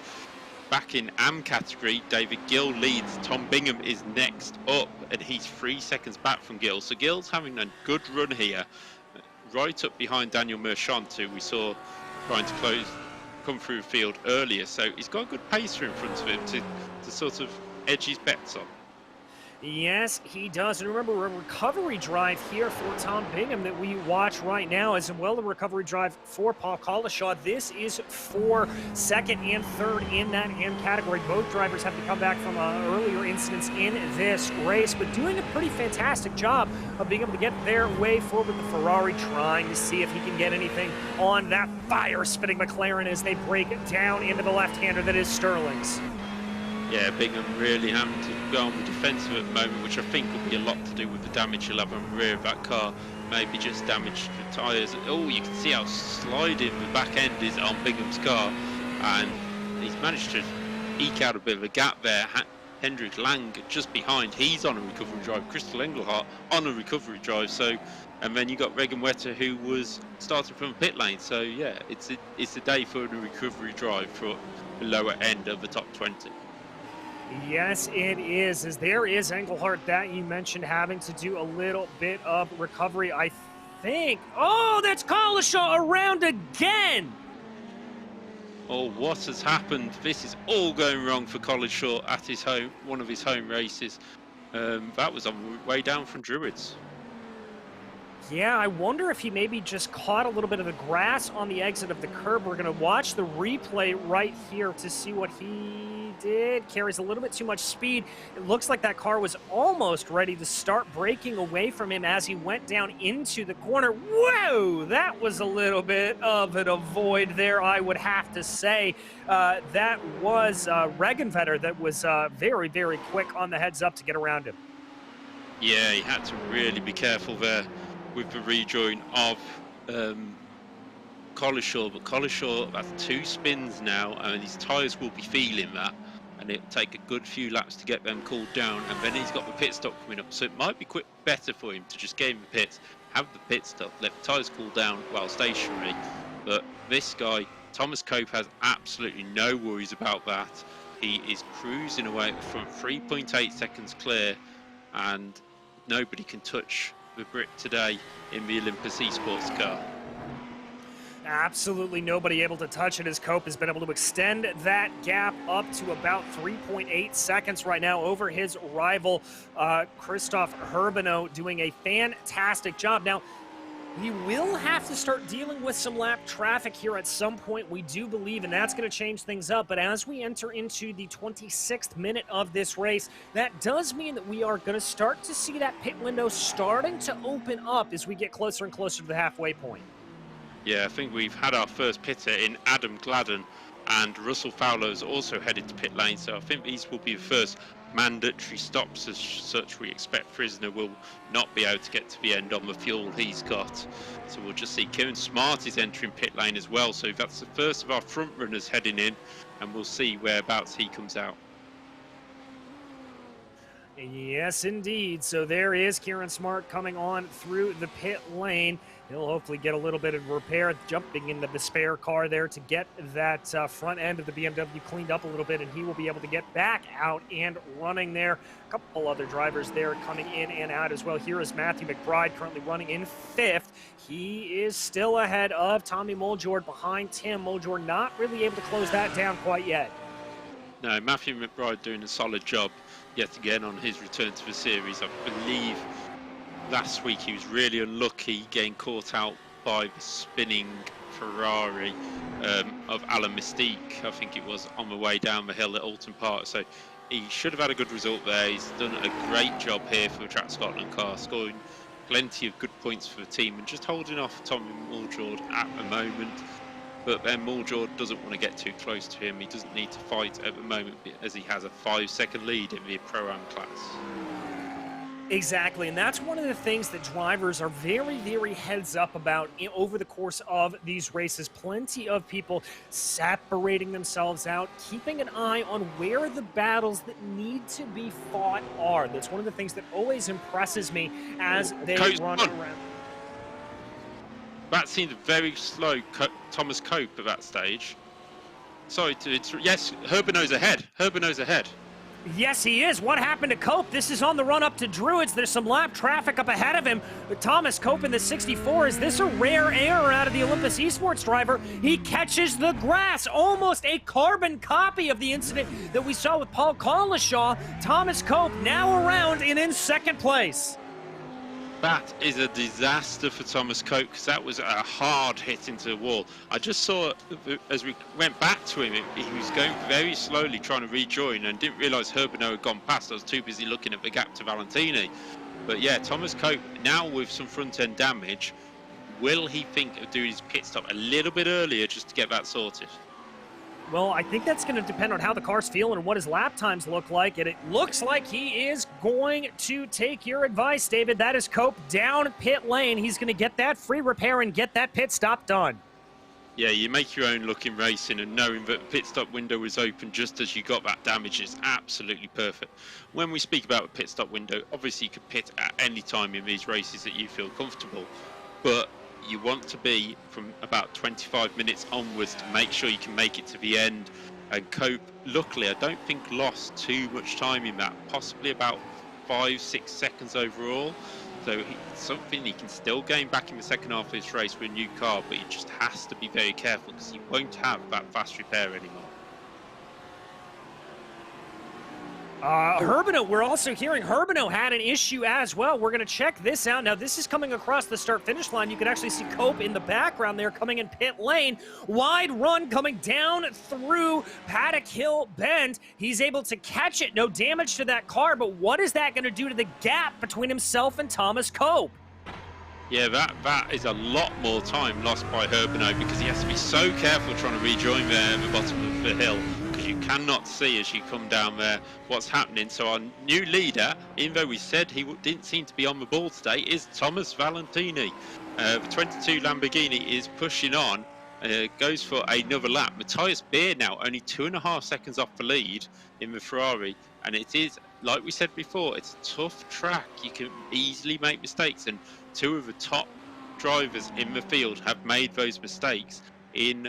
Back in AM category, David Gill leads. Tom Bingham is next up, and he's 3 seconds back from Gill. So Gill's having a good run here, right up behind Daniel Merchant, who we saw trying to come through the field earlier. So he's got a good pacer in front of him to sort of edge his bets on. Yes, he does. And remember, a recovery drive here for Tom Bingham that we watch right now, as well a recovery drive for Paul Collishaw. This is for second and third in that AM category. Both drivers have to come back from earlier incidents in this race, but doing a pretty fantastic job of being able to get their way forward. The Ferrari trying to see if he can get anything on that fire-spitting McLaren as they break down into the left-hander that is Sterling's. Yeah, Bingham really having to go on the defensive at the moment, which I think will be a lot to do with the damage he'll have on the rear of that car. Maybe just damage the tyres. Oh, you can see how sliding the back end is on Bingham's car, and he's managed to eke out a bit of a gap there. Hendrik Lang just behind, he's on a recovery drive. Crystal Engelhardt on a recovery drive. So, and then you got Regan Wetter, who was starting from the pit lane. So yeah, it's a day for a recovery drive for the lower end of the top 20. Yes, it is, as there is Engelhardt that you mentioned having to do a little bit of recovery, I think. Oh, that's Collishaw around again! Oh, what has happened? This is all going wrong for Collishaw at his home, one of his home races. That was on the way down from Druids. Yeah, I wonder if he maybe just caught a little bit of the grass on the exit of the curb. We're going to watch the replay right here to see what he did. Carries a little bit too much speed. It looks like that car was almost ready to start breaking away from him as he went down into the corner. Whoa, that was a little bit of an avoid there, I would have to say. That was Regenvetter that was very, very quick on the heads up to get around him. Yeah, he had to really be careful there with the rejoin of Collishaw, but Collishaw has 2 spins now, and his tyres will be feeling that, and it'll take a good few laps to get them cooled down, and then he's got the pit stop coming up, so it might be better for him to just get in the pits, have the pit stop, let the tyres cool down while stationary. But this guy, Thomas Cope, has absolutely no worries about that. He is cruising away at the front, 3.8 seconds clear, and nobody can touch the Brit today in the Olympus Esports car. Absolutely nobody able to touch it, as Cope has been able to extend that gap up to about 3.8 seconds right now over his rival, Christoph Herbino, doing a fantastic job. Now, we will have to start dealing with some lap traffic here at some point, we do believe, and that's going to change things up. But as we enter into the 26th minute of this race, that does mean that we are going to start to see that pit window starting to open up as we get closer and closer to the halfway point. Yeah, I think we've had our first pitter in Adam Gladden, and Russell Fowler is also headed to pit lane, so I think these will be the first mandatory stops. As such, we expect Frisner will not be able to get to the end on the fuel he's got, so we'll just see Kieran Smart is entering pit lane as well, so that's the first of our front runners heading in, and we'll see whereabouts he comes out. Yes, indeed. So there is Kieran Smart coming on through the pit lane. He'll hopefully get a little bit of repair, jumping into the spare car there to get that front end of the BMW cleaned up a little bit, and he will be able to get back out and running there. A couple other drivers there coming in and out as well. Here is Matthew Mcbride, currently running in 5th. He is still ahead of Tommy Muldoord behind Tim. Muldoord not really able to close that down quite yet. No, Matthew Mcbride doing a solid job. yet again on his return to the series. I believe last week he was really unlucky getting caught out by the spinning Ferrari of Alan Mystique, I think it was, on the way down the hill at Alton Park. So he should have had a good result there. He's done a great job here for the Track Scotland car, scoring plenty of good points for the team and just holding off Tommy Muldoord at the moment. But then Muldoord doesn't want to get too close to him. He doesn't need to fight at the moment as he has a 5-second lead in the Pro-Am class. Exactly, and that's one of the things that drivers are very, very heads up about over the course of these races. Plenty of people separating themselves out, keeping an eye on where the battles that need to be fought are. That's one of the things that always impresses me as they run around. That seemed very slow, Thomas Cope at that stage. Sorry to interrupt. Yes, Herbino's ahead. Herbino's ahead. Yes, he is. What happened to Cope? This is on the run up to Druids. There's some lap traffic up ahead of him. But Thomas Cope in the 64. Is this a rare error out of the Olympus Esports driver? He catches the grass. Almost a carbon copy of the incident that we saw with Paul Collishaw. Thomas Cope now around and in second place. That is a disaster for Thomas Cope, because that was a hard hit into the wall. I just saw, as we went back to him, he was going very slowly trying to rejoin and didn't realise Herbino had gone past. I was too busy looking at the gap to Valentini. But yeah, Thomas Cope, now with some front-end damage, will he think of doing his pit stop a little bit earlier just to get that sorted? Well, I think that's going to depend on how the car's feeling and what his lap times look like. And it looks like he is going to take your advice, David. That is Cope down pit lane. He's going to get that free repair and get that pit stop done. Yeah, you make your own luck in racing, and knowing that the pit stop window was open just as you got that damage is absolutely perfect. When we speak about a pit stop window, obviously you could pit at any time in these races that you feel comfortable, but you want to be from about 25 minutes onwards to make sure you can make it to the end. And Cope, luckily, I don't think lost too much time in that, possibly about 5-6 seconds overall. So something he can still gain back in the second half of this race with a new car, but he just has to be very careful because he won't have that fast repair anymore. Herbino, we're also hearing Herbino had an issue as well. We're going to check this out. Now, this is coming across the start-finish line. You can actually see Cope in the background there coming in pit lane. Wide run coming down through Paddock Hill Bend. He's able to catch it. No damage to that car, but what is that going to do to the gap between himself and Thomas Cope? Yeah, that is a lot more time lost by Herbino because he has to be so careful trying to rejoin there at the bottom of the hill. You cannot see as you come down there what's happening. So our new leader, even though we said he didn't seem to be on the ball today, is Thomas Valentini. The 22 Lamborghini is pushing on, goes for another lap. Matthias Beer now only 2.5 seconds off the lead in the Ferrari, and it is, like we said before, it's a tough track. You can easily make mistakes, and two of the top drivers in the field have made those mistakes in,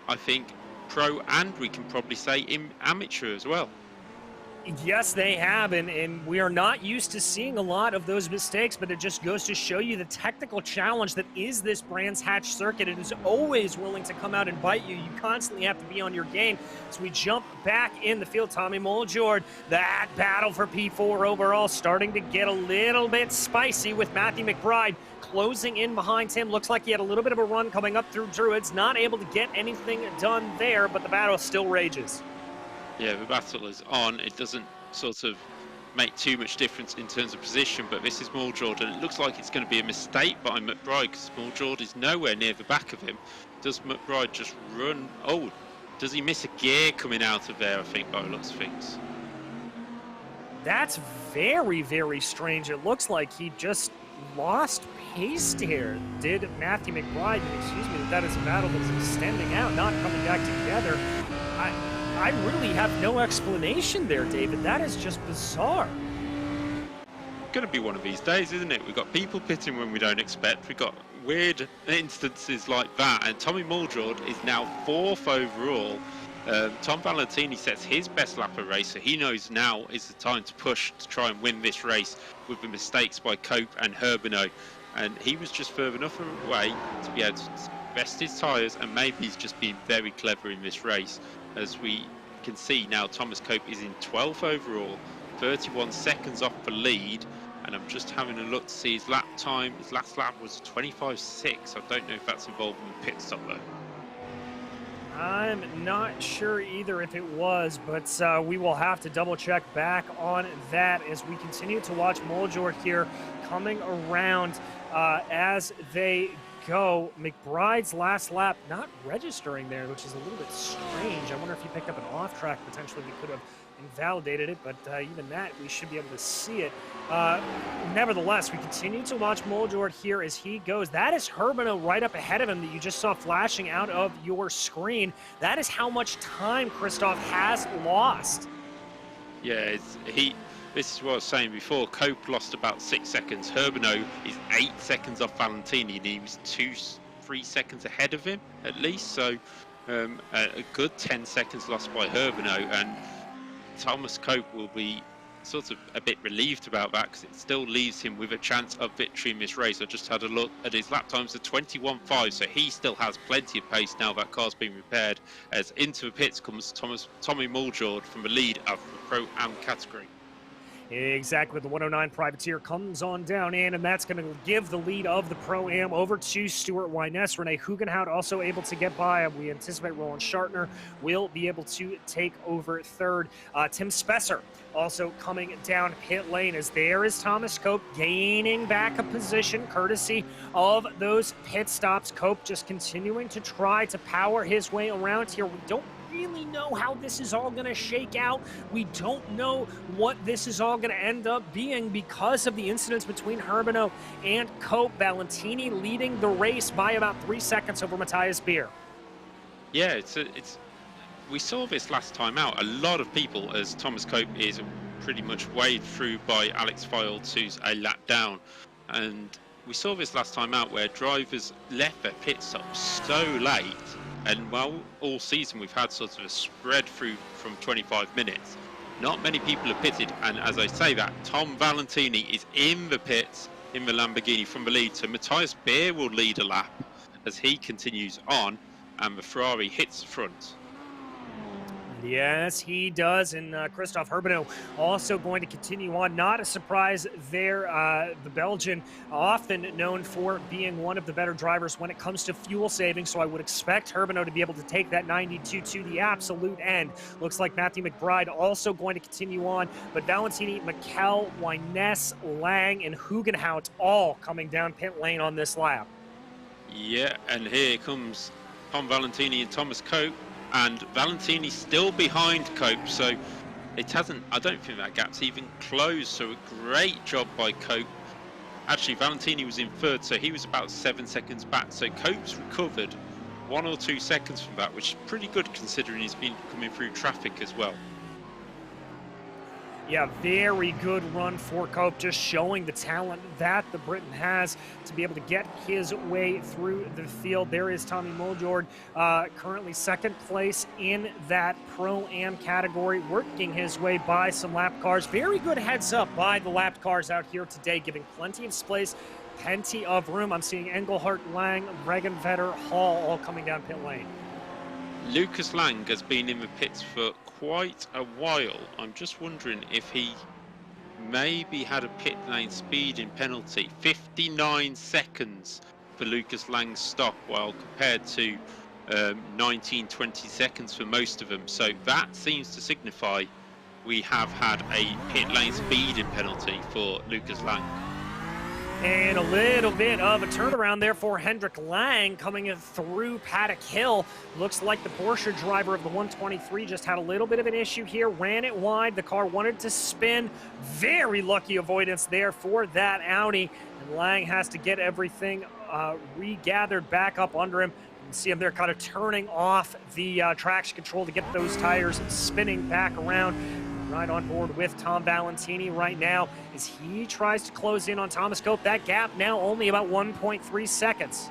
I think, pro, and we can probably say in amateur as well. Yes, they have, and we are not used to seeing a lot of those mistakes, but it just goes to show you the technical challenge that is this Brands Hatch circuit. It is always willing to come out and bite you. You constantly have to be on your game. So we jump back in the field. Tommy Muldoord, that battle for P4 overall starting to get a little bit spicy with Matthew Mcbride closing in behind him. Looks like he had a little bit of a run coming up through Druids. Not able to get anything done there, but the battle still rages. Yeah, the battle is on. It doesn't sort of make too much difference in terms of position, but this is Muldoord, and it looks like it's going to be a mistake by Mcbride because Muldoord is nowhere near the back of him. Does Mcbride just run? Oh, does he miss a gear coming out of there, I think, by the looks of things? That's very, very strange. It looks like he just lost pace here. Did Matthew Mcbride, excuse me, that is a battle that's extending out, not coming back together. I really have no explanation there, David. That is just bizarre. Going to be one of these days, isn't it? We've got people pitting when we don't expect. We've got weird instances like that. And Tommy Muldoord is now 4th overall. Tom Valentini sets his best lap of race, so he knows now is the time to push to try and win this race with the mistakes by Cope and Herbino. And he was just further enough away to be able to rest his tyres, and maybe he's just been very clever in this race. As we can see now, Thomas Cope is in 12th overall, 31 seconds off the lead. And I'm just having a look to see his lap time. His last lap was 25.6. I don't know if that's involved in the pit stop though. I'm not sure either if it was, but we will have to double check back on that as we continue to watch Muldoord here coming around as they go. Mcbride's last lap not registering there, which is a little bit strange. I wonder if he picked up an off track potentially that could have invalidated it, but even that we should be able to see it. Nevertheless, we continue to watch Muldoord here as he goes. That is Herbino right up ahead of him that you just saw flashing out of your screen. That is how much time Christoph has lost. Yeah, this is what I was saying before. Cope lost about 6 seconds. Herbino is 8 seconds off Valentini, and he was 3 seconds ahead of him at least. So a good 10 seconds lost by Herbino, and Thomas Cope will be sort of a bit relieved about that because it still leaves him with a chance of victory in this race. I just had a look at his lap times of 21.5, so he still has plenty of pace now that car's been repaired. As into the pits comes Tommy Muldoord from the lead of the Pro-Am category. Exactly. The 109 Privateer comes on down in, and that's going to give the lead of the Pro-Am over to Stuart Weiness. Rene Hugenhout also able to get by. We anticipate Roland Schartner will be able to take over third. Tim Spesser also coming down pit lane as there is Thomas Cope gaining back a position courtesy of those pit stops. Cope just continuing to try to power his way around here. We don't really know how this is all going to shake out. We don't know what this is all going to end up being because of the incidents between Herbino and Cope. Valentini leading the race by about 3 seconds over Matthias Beer. Yeah, we saw this last time out. A lot of people, as Thomas Cope is pretty much waved through by Alex Fields, who's a lap down, and we saw this last time out where drivers left their pit stop so late. And while all season we've had sort of a spread through from 25 minutes, not many people have pitted. And as I say that, Tom Valentini is in the pits in the Lamborghini from the lead. So Matthias Beer will lead a lap as he continues on, and the Ferrari hits the front. Yes, he does, and Christoph Herbino also going to continue on. Not a surprise there. The Belgian, often known for being one of the better drivers when it comes to fuel saving, so I would expect Herbino to be able to take that 92 to the absolute end. Looks like Matthew Mcbride also going to continue on, but Valentini, Mikkel, Weiness, Lang, and Hugenhout all coming down pit lane on this lap. Yeah, and here comes Tom Valentini and Thomas Cope. And Valentini's still behind Cope, so it hasn't, I don't think that gap's even closed, so a great job by Cope. Actually, Valentini was in third, so he was about 7 seconds back, so Cope's recovered 1 or 2 seconds from that, which is pretty good considering he's been coming through traffic as well. Yeah, very good run for Cope, just showing the talent that the Briton has to be able to get his way through the field. There is Tommy Muldoord, currently second place in that Pro-Am category, working his way by some lap cars. Very good heads up by the lap cars out here today, giving plenty of space, plenty of room. I'm seeing Engelhardt, Lang, Regenvetter, Hall all coming down pit lane. Lucas Lang has been in the pits for quite a while. I'm just wondering if he maybe had a pit lane speeding penalty. 59 seconds for Lucas Lang's stop, while compared to 19-20 seconds for most of them. So that seems to signify we have had a pit lane speeding penalty for Lucas Lang. And a little bit of a turnaround there for Hendrik Lang coming in through Paddock Hill. Looks like the Porsche driver of the 123 just had a little bit of an issue here, ran it wide. The car wanted to spin. Very lucky avoidance there for that Audi. And Lang has to get everything regathered back up under him. You can see him there kind of turning off the traction control to get those tires spinning back around. Right on board with Tom Valentini right now as he tries to close in on Thomas Cope. That gap now only about 1.3 seconds.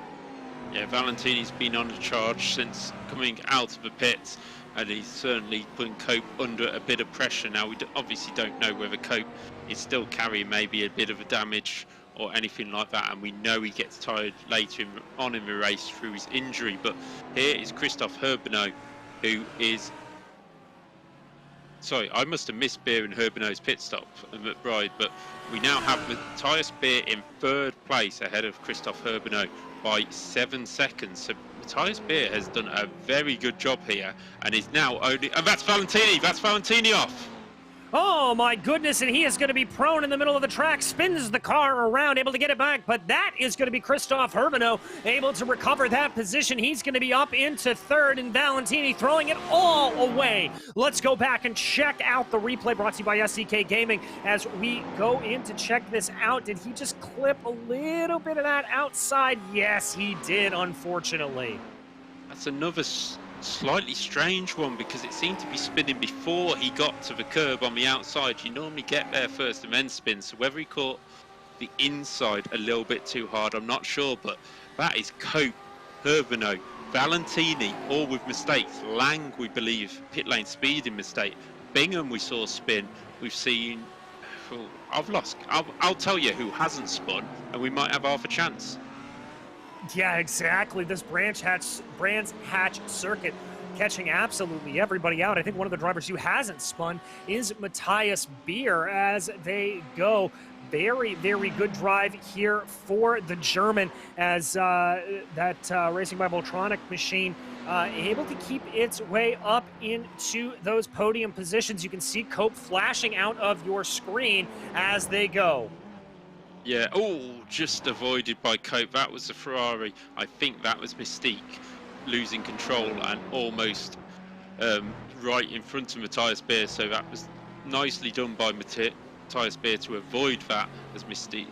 Yeah, Valentini's been on the charge since coming out of the pits, and he's certainly putting Cope under a bit of pressure. Now, we obviously don't know whether Cope is still carrying maybe a bit of a damage or anything like that, and we know he gets tired later on in the race through his injury. But here is Christoph Herbino, who is sorry, I must have missed Beer and Herbino's pit stop at Mcbride, but we now have Matthias Beer in 3rd place ahead of Christoph Herbino by 7 seconds. So Matthias Beer has done a very good job here and is now only... And that's Valentini off! Oh my goodness, and he is going to be prone in the middle of the track, spins the car around, able to get it back, but that is going to be Christoph Herbino able to recover that position. He's going to be up into 3rd, and Valentini throwing it all away. Let's go back and check out the replay brought to you by SDK Gaming as we go in to check this out. Did he just clip a little bit of that outside? Yes, he did, unfortunately. That's another slightly strange one because it seemed to be spinning before he got to the curb on the outside. You normally get there first and then spin, so whether he caught the inside a little bit too hard, I'm not sure, but that is Cope, Herbino, Valentini, all with mistakes. Lang, we believe, pit lane speeding mistake. Bingham we saw spin. We've seen... Oh, I'll tell you who hasn't spun, and we might have half a chance. Yeah, exactly. This Brands Hatch circuit catching absolutely everybody out. I think one of the drivers who hasn't spun is Matthias Beer as they go. Very, very good drive here for the German as that Racing by Voltronic machine able to keep its way up into those podium positions. You can see Cope flashing out of your screen as they go. Yeah, oh, just avoided by Cope. That was the Ferrari. I think that was Mystique losing control and almost right in front of Matthias Beer. So that was nicely done by Matthias Beer to avoid that as Mystique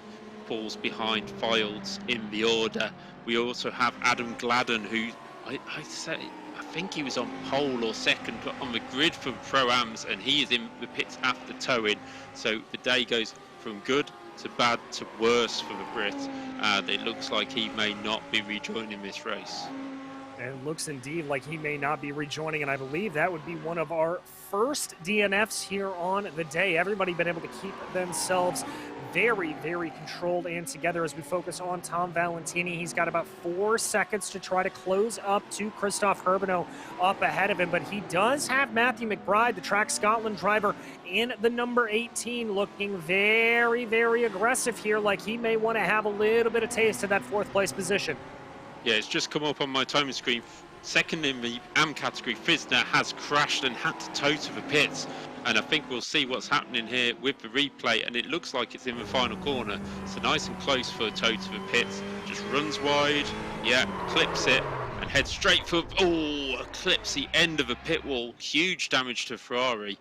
falls behind Fields in the order. We also have Adam Gladden, who I think he was on pole or second on the grid for Pro-Ams, and he is in the pits after towing. So the day goes from good to bad to worse for the Brit, and it looks like he may not be rejoining this race. It looks indeed like he may not be rejoining, and I believe that would be one of our first DNFs here on the day. Everybody been able to keep themselves very, very controlled and together as we focus on Tom Valentini. He's got about 4 seconds to try to close up to Christoph Herbino up ahead of him, but he does have Matthew Mcbride, the Track Scotland driver, in the number 18, looking very, very aggressive here, like he may want to have a little bit of taste of that 4th place position. Yeah, it's just come up on my timing screen. Second in the AM category, Fisner has crashed and had to tow to the pits. And I think we'll see what's happening here with the replay. And it looks like it's in the final corner. So nice and close for a tow to the pits. Just runs wide, yeah, clips it, and heads straight for... Oh, clips the end of the pit wall. Huge damage to Ferrari.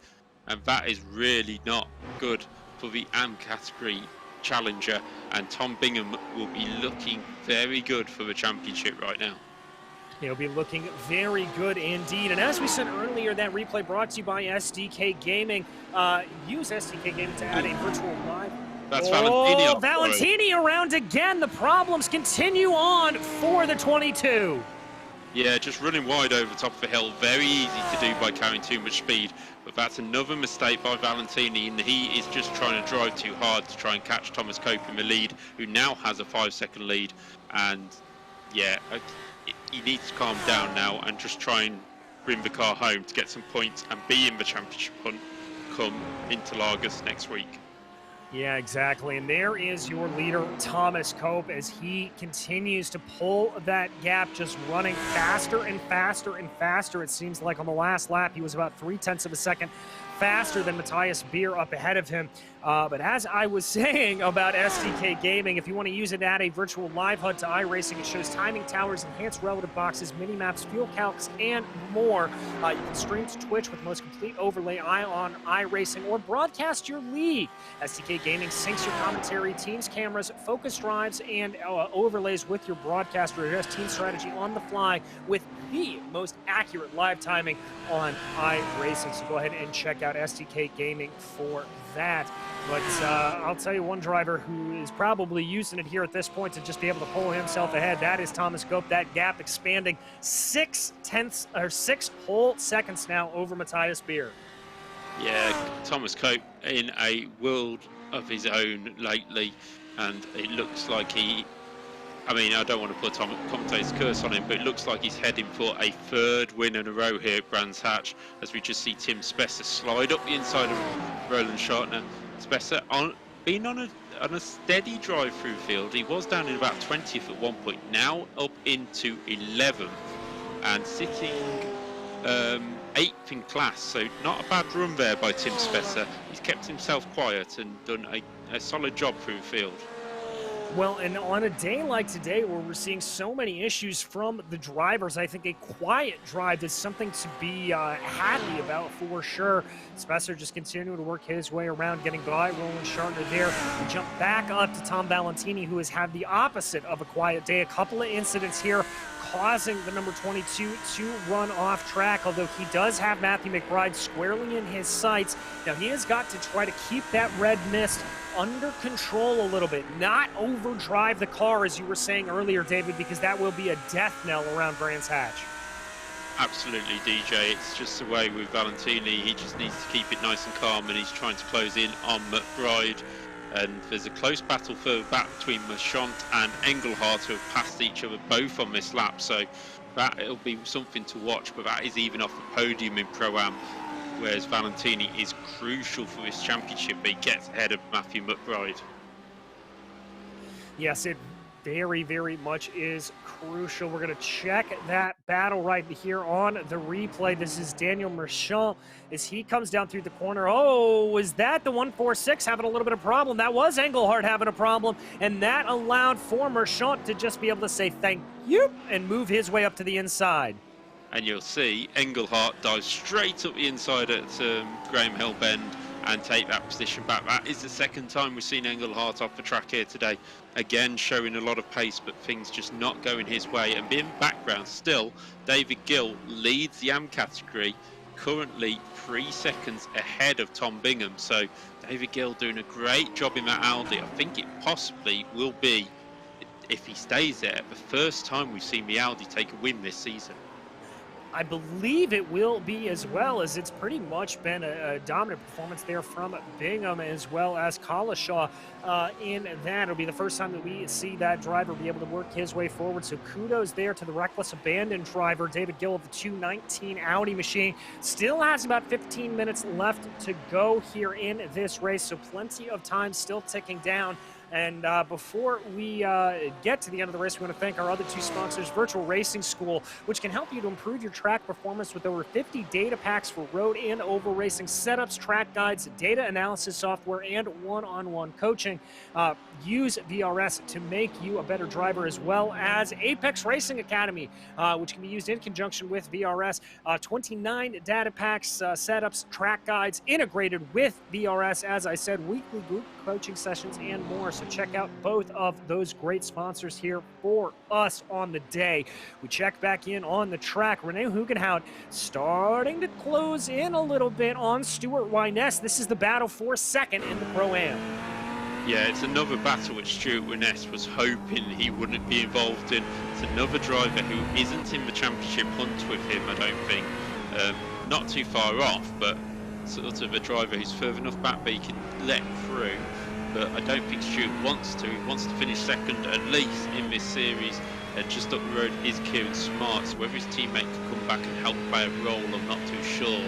And that is really not good for the AM category challenger, and Tom Bingham will be looking very good for the championship right now. He'll be looking very good indeed. And as we said earlier, that replay brought to you by SDK Gaming. Use SDK Gaming to add a virtual live. That's Valentini. Oh, Valentini around again. The problems continue on for the 22. Yeah, just running wide over top of the hill. Very easy to do by carrying too much speed. But that's another mistake by Valentini, and he is just trying to drive too hard to try and catch Thomas Cope in the lead, who now has a 5-second lead. And yeah, he needs to calm down now and just try and bring the car home to get some points and be in the championship hunt come Interlagos next week. Yeah, exactly. And there is your leader, Thomas Cope, as he continues to pull that gap, just running faster and faster and faster. It seems like on the last lap, he was about 0.3 of a second faster than Matthias Beer up ahead of him. But as I was saying about SDK Gaming, if you want to use it, add a virtual live HUD to iRacing. It shows timing towers, enhanced relative boxes, mini-maps, fuel calcs, and more. You can stream to Twitch with the most complete overlay on iRacing or broadcast your league. SDK Gaming syncs your commentary, teams, cameras, focus drives, and overlays with your broadcaster. Adjust team strategy on the fly with the most accurate live timing on iRacing. So go ahead and check out SDK Gaming for that. But I'll tell you one driver who is probably using it here at this point to just be able to pull himself ahead. That is Thomas Cope. That gap expanding 6 whole seconds now over Matthias Beer. Yeah, Thomas Cope in a world of his own lately, and it looks like he I mean, I don't want to put commentator's curse on him, but it looks like he's heading for a third win in a row here at Brands Hatch, as we just see Tim Spesser slide up the inside of Roland Schartner. Spesser been on a steady drive through field. He was down in about 20th at one point, now up into 11th and sitting 8th in class, so not a bad run there by Tim Spesser. He's kept himself quiet and done a solid job through the field. Well, and on a day like today where we're seeing so many issues from the drivers, I think a quiet drive is something to be happy about for sure. Spesser just continuing to work his way around, getting by Roland Schartner there. We jump back up to Tom Valentini, who has had the opposite of a quiet day. A couple of incidents here causing the number 22 to run off track, although he does have Matthew Mcbride squarely in his sights. Now, he has got to try to keep that red mist under control a little bit, not overdrive the car, as you were saying earlier, David, because that will be a death knell around Brands Hatch. Absolutely, DJ. It's just the way with Valentini. He just needs to keep it nice and calm, and he's trying to close in on Mcbride. And there's a close battle further back between Marchant and Engelhardt, who have passed each other both on this lap. So it'll be something to watch, but that is even off the podium in Pro-Am. Whereas Valentini is crucial for this championship, but he gets ahead of Matthew Mcbride. Yes, it very, very much is crucial. We're going to check that battle right here on the replay. This is Daniel Marchant as he comes down through the corner. Oh, was that the 146 having a little bit of problem? That was Engelhardt having a problem, and that allowed for Marchant to just be able to say thank you and move his way up to the inside. And you'll see Engelhardt dives straight up the inside at Graham Hill Bend and take that position back. That is the second time we've seen Engelhardt off the track here today. Again, showing a lot of pace, but things just not going his way. And in background still, David Gill leads the AM category, currently 3 seconds ahead of Tom Bingham. So David Gill doing a great job in that Aldi. I think it possibly will be, if he stays there, the first time we've seen the Aldi take a win this season. I believe it will be, as well, as it's pretty much been a dominant performance there from Bingham as well as Collishaw in that. It'll be the first time that we see that driver be able to work his way forward. So kudos there to the reckless abandon driver, David Gill of the 219 Audi machine. Still has about 15 minutes left to go here in this race, so plenty of time still ticking down. And before we get to the end of the race, we want to thank our other two sponsors, Virtual Racing School, which can help you to improve your track performance with over 50 data packs for road and oval racing setups, track guides, data analysis software, and one-on-one coaching. Use VRS to make you a better driver, as well as Apex Racing Academy, which can be used in conjunction with VRS. 29 data packs, setups, track guides integrated with VRS. As I said, weekly group coaching sessions and more. So check out both of those great sponsors here for us on the day. We check back in on the track. Renee Hugenhout starting to close in a little bit on Stuart Weiness. This is the battle for second in the Pro-Am. Yeah, it's another battle which Stuart Weiness was hoping he wouldn't be involved in. It's another driver who isn't in the championship hunt with him, I don't think. Not too far off, but sort of a driver who's further enough back that he can let through. But I don't think Stuart wants to. He wants to finish second, at least in this series. Just up the road is Kieran Smart, so whether his teammate can come back and help play a role, I'm not too sure.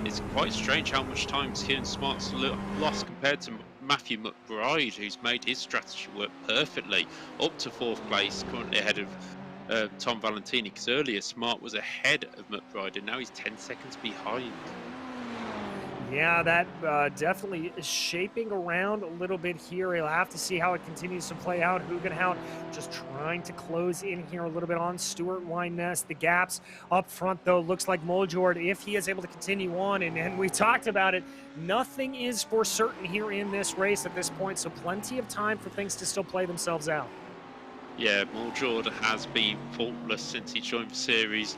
It's quite strange how much time Kieran Smart's lost compared to Matthew Mcbride, who's made his strategy work perfectly, up to 4th place, currently ahead of Tom Valentini, because earlier Smart was ahead of Mcbride and now he's 10 seconds behind. Yeah, that definitely is shaping around a little bit here. He'll have to see how it continues to play out. Hugenhout just trying to close in here a little bit on Stuart Weiness. The gaps up front, though, looks like Muldoord, if he is able to continue on, and we talked about it, nothing is for certain here in this race at this point, so plenty of time for things to still play themselves out. Yeah, Muldoord has been faultless since he joined the series.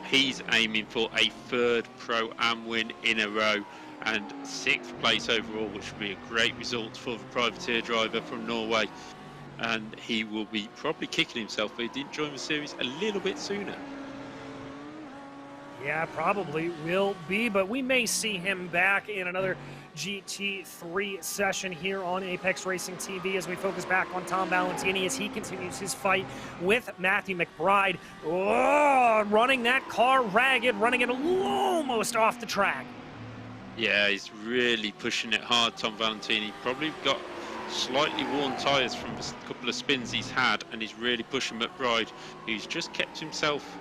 He's aiming for a 3rd Pro-Am win in a row and 6th place overall, which would be a great result for the privateer driver from Norway. And he will be probably kicking himself if he didn't join the series a little bit sooner. Yeah, probably will be, but we may see him back in another GT3 session here on Apex Racing TV as we focus back on Tom Valentini as he continues his fight with Matthew Mcbride. Oh, running that car ragged, running it almost off the track. Yeah, he's really pushing it hard, Tom Valentini. Probably got slightly worn tyres from a couple of spins he's had, and he's really pushing Mcbride, who's just kept himself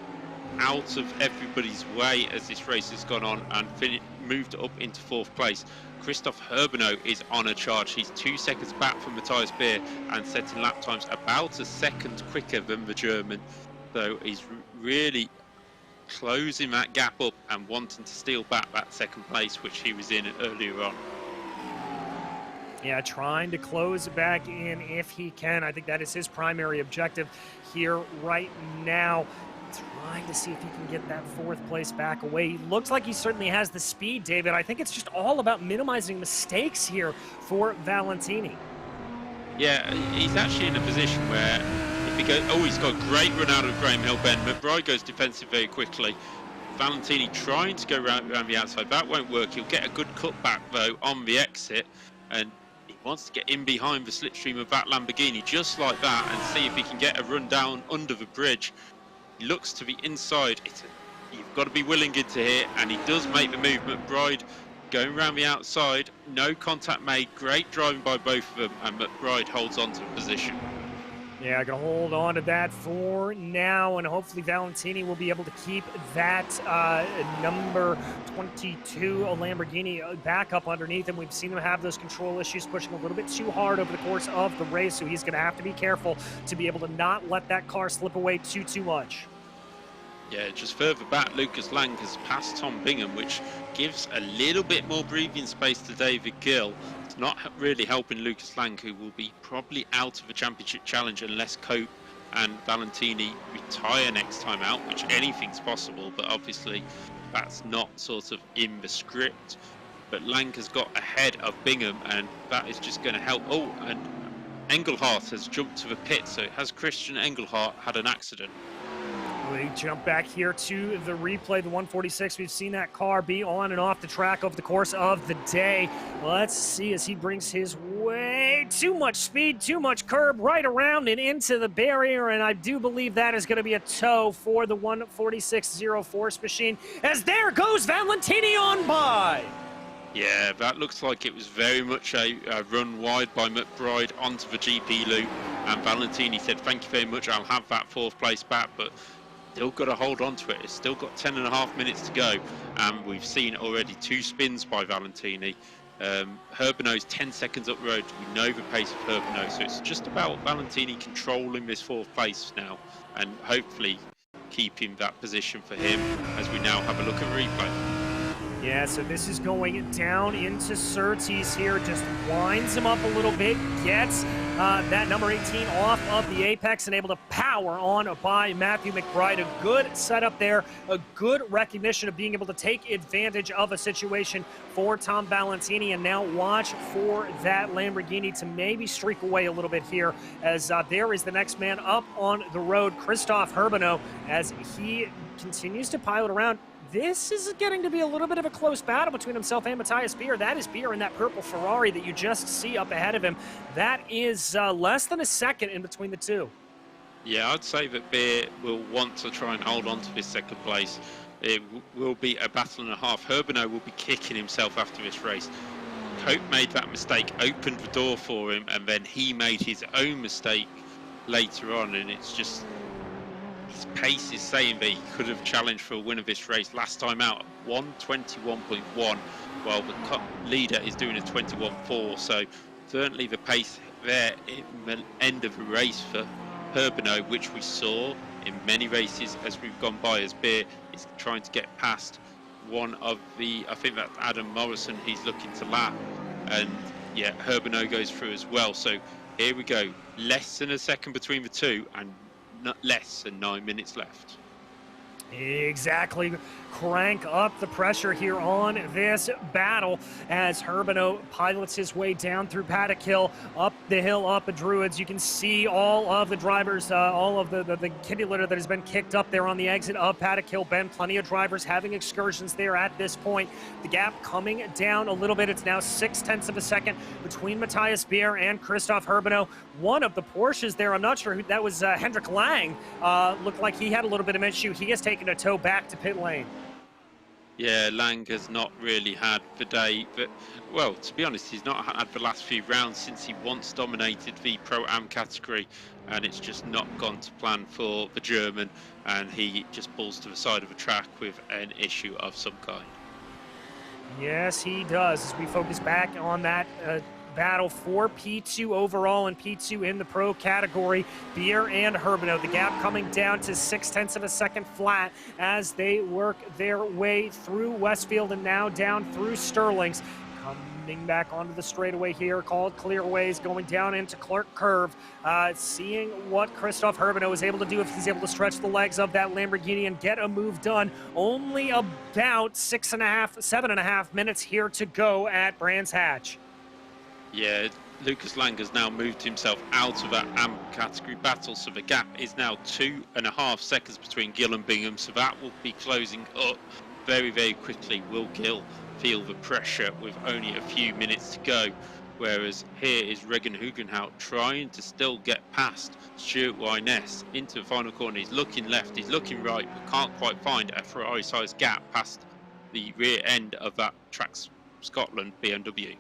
out of everybody's way as this race has gone on and moved up into 4th place. Christoph Herbino is on a charge. He's 2 seconds back from Matthias Beer and setting lap times about a second quicker than the German. So he's really closing that gap up and wanting to steal back that 2nd place, which he was in earlier on. Yeah, trying to close back in if he can. I think that is his primary objective here right now. Trying to see if he can get that 4th place back away. He looks like he certainly has the speed, David. I think it's just all about minimizing mistakes here for Valentini. Yeah, he's actually in a position where if he goes, oh, he's got a great run out of Graham Hill Bend. Mcbride goes defensive very quickly. Valentini trying to go around the outside. That won't work. He'll get a good cutback, though, on the exit. And he wants to get in behind the slipstream of that Lamborghini, just like that, and see if he can get a run down under the bridge. He looks to the inside. You've got to be willing into here, and he does make the move. Mcbride going around the outside, no contact made. Great driving by both of them, and Mcbride holds on to the position. Yeah, I can hold on to that for now, and hopefully Valentini will be able to keep that number 22 Lamborghini back up underneath him. We've seen him have those control issues, pushing a little bit too hard over the course of the race, so he's going to have to be careful to be able to not let that car slip away too much. Yeah, just further back, Lucas Lang has passed Tom Bingham, which gives a little bit more breathing space to David Gill. It's not really helping Lucas Lang, who will be probably out of the championship challenge unless Cope and Valentini retire next time out, which anything's possible, but obviously that's not sort of in the script. But Lang has got ahead of Bingham, and that is just going to help. Oh, and Engelhardt has jumped to the pit, so has Christian Engelhardt had an accident? We jump back here to the replay, the 146. We've seen that car be on and off the track over the course of the day. Let's see as he brings his way. Too much speed, too much curb, right around and into the barrier, and I do believe that is going to be a tow for the 146.0 Force machine, as there goes Valentini on by. Yeah, that looks like it was very much a run wide by Mcbride onto the GP loop, and Valentini said, thank you very much, I'll have that 4th place back, but still got to hold on to it. It's still got 10.5 minutes to go, and we've seen already 2 spins by Valentini. Herbino's 10 seconds up the road. We know the pace of Herbino, so it's just about Valentini controlling this 4th place now and hopefully keeping that position for him as we now have a look at replay. Yeah, so this is going down into Surtees here, just winds him up a little bit, gets that number 18 off of the apex and able to power on by Matthew Mcbride. A good setup there, a good recognition of being able to take advantage of a situation for Tom Valentini, and now watch for that Lamborghini to maybe streak away a little bit here as there is the next man up on the road, Christoph Herbino, as he continues to pilot around. This is getting to be a little bit of a close battle between himself and Matthias Beer. That is Beer in that purple Ferrari that you just see up ahead of him. That is less than a second in between the two. Yeah, I'd say that Beer will want to try and hold on to this 2nd place. It will be a battle and a half. Herbino will be kicking himself after this race. Cope made that mistake, opened the door for him, and then he made his own mistake later on, and it's just... his pace is saying that he could have challenged for a win of this race last time out, 1:21.1, while the leader is doing a 21.4. So certainly the pace there at the end of the race for Herbino, which we saw in many races as we've gone by, as Beer is trying to get past one of the, I think that's Adam Morrison, he's looking to lap, and yeah, Herbino goes through as well. So here we go, less than a second between the two, and less than 9 minutes left. Exactly. Crank up the pressure here on this battle as Herbino pilots his way down through Paddock Hill, up the hill, up at Druids. You can see all of the drivers, all of the kitty litter that has been kicked up there on the exit of Paddock Hill Bend. Plenty of drivers having excursions there at this point. The gap coming down a little bit. It's now 0.6 of a second between Matthias Beer and Christoph Herbino. One of the Porsches there, I'm not sure who that was, Hendrik Lang, looked like he had a little bit of an issue. He has taken a tow back to pit lane. Yeah, Lang has not really had the day, but, well, to be honest, he's not had the last few rounds since he once dominated the Pro-Am category, and it's just not gone to plan for the German, and he just pulls to the side of the track with an issue of some kind. Yes, he does, as we focus back on that battle for P2 overall and P2 in the pro category. Beer and Herbino, the gap coming down to 0.6 of a second flat as they work their way through Westfield and now down through Sterling's. Coming back onto the straightaway here called Clearways, going down into Clark Curve, seeing what Christoph Herbino is able to do, if he's able to stretch the legs of that Lamborghini and get a move done. Only about 7.5 minutes here to go at Brands Hatch. Yeah, Lucas Lang has now moved himself out of that AM category battle, so the gap is now 2.5 seconds between Gill and Bingham, so that will be closing up very, very quickly. Will Gill feel the pressure with only a few minutes to go? Whereas here is Regan Hugenhout trying to still get past Stuart Weiness into the final corner. He's looking left, he's looking right, but can't quite find a Ferrari-sized gap past the rear end of that Tracks Scotland BMW.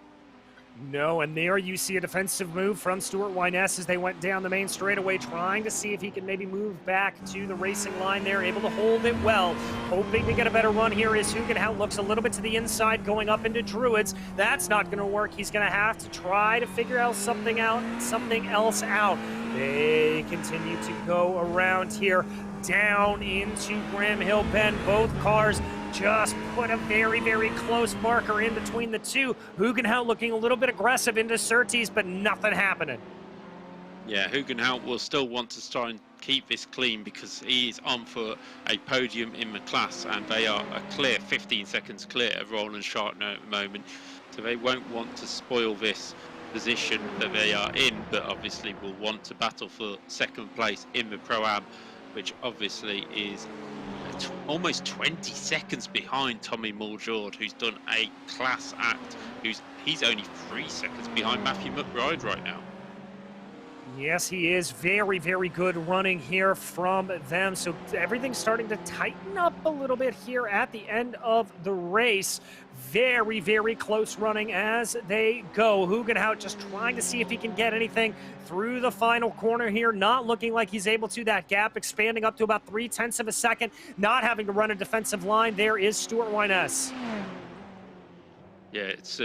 No, and there you see a defensive move from Stuart Weiness as they went down the main straightaway, trying to see if he can maybe move back to the racing line there, able to hold it well. Hoping to get a better run here is Hugenhout. Looks a little bit to the inside, going up into Druids. That's not going to work. He's going to have to try to figure out something else out. They continue to go around here, down into Graham Hill Bend. Both cars just put a very, very close marker in between the two. Hugenhout looking a little bit aggressive into Surtees, but nothing happening. Yeah, Hugenhout will still want to try and keep this clean because he is on for a podium in the class, and they are a clear 15 seconds clear of Roland Shartner at the moment. So they won't want to spoil this position that they are in, but obviously will want to battle for second place in the Pro-Am, which obviously is almost 20 seconds behind Tommy Muldoord, who's done a class act. He's only 3 seconds behind Matthew Mcbride right now. Yes, he is. Very, very good running here from them. So everything's starting to tighten up a little bit here at the end of the race. Very, very close running as they go. Hugenhout just trying to see if he can get anything through the final corner here. Not looking like he's able to. That gap expanding up to about 0.3 of a second. Not having to run a defensive line. There is Stuart Weiness. Yeah, it's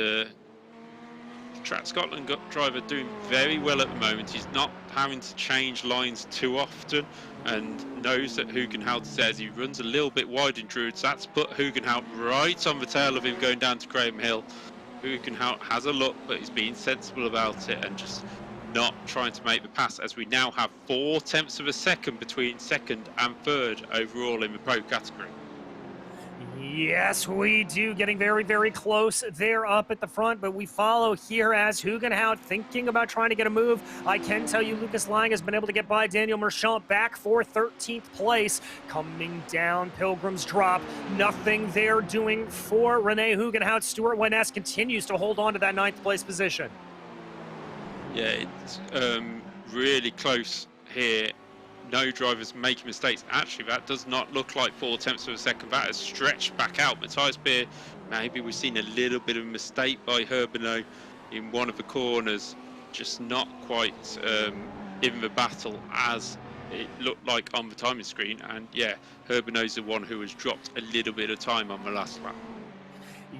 Track Scotland driver doing very well at the moment. He's not having to change lines too often and knows that Hugenhout says he runs a little bit wide in Druids. That's put Hugenhout right on the tail of him going down to Graham Hill. Hugenhout has a look, but he's being sensible about it and just not trying to make the pass, as we now have 0.4 of a second between second and third overall in the pro category. Yes, we do. Getting very, very close there up at the front, but we follow here as Hugenhout thinking about trying to get a move. I can tell you Lucas Lang has been able to get by Daniel Merchant back for 13th place. Coming down Pilgrim's Drop. Nothing there doing for Rene Hugenhout. Stuart Weiness continues to hold on to that 9th place position. Yeah, it's really close here. No drivers making mistakes. Actually, that does not look like 0.4 of a second. That has stretched back out. Matthias Beer, maybe we've seen a little bit of a mistake by Herbino in one of the corners. Just not quite in the battle as it looked like on the timing screen. And yeah, Herbino's the one who has dropped a little bit of time on the last lap.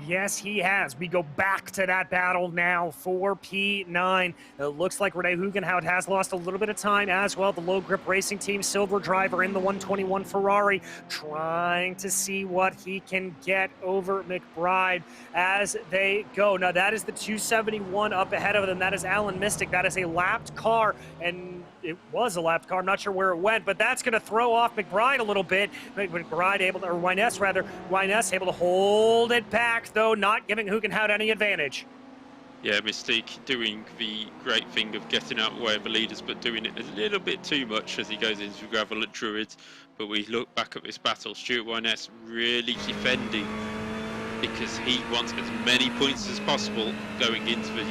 Yes, he has. We go back to that battle now for P9. It looks like Rene Hugenhout has lost a little bit of time as well. The low grip racing team, silver driver in the 121 Ferrari, trying to see what he can get over Mcbride as they go. Now that is the 271 up ahead of them. That is Alan Mystic. That is a lapped car, and it was a lapped car. I'm not sure where it went, but that's going to throw off Mcbride a little bit. Mcbride able to, or Weiness rather, Weiness able to hold it back, though not giving Hugenhout any advantage. Yeah, Mystique doing the great thing of getting out of the way of the leaders, but doing it a little bit too much as he goes into gravel at Druids. But we look back at this battle, Stuart Weiness really defending because he wants as many points as possible going into the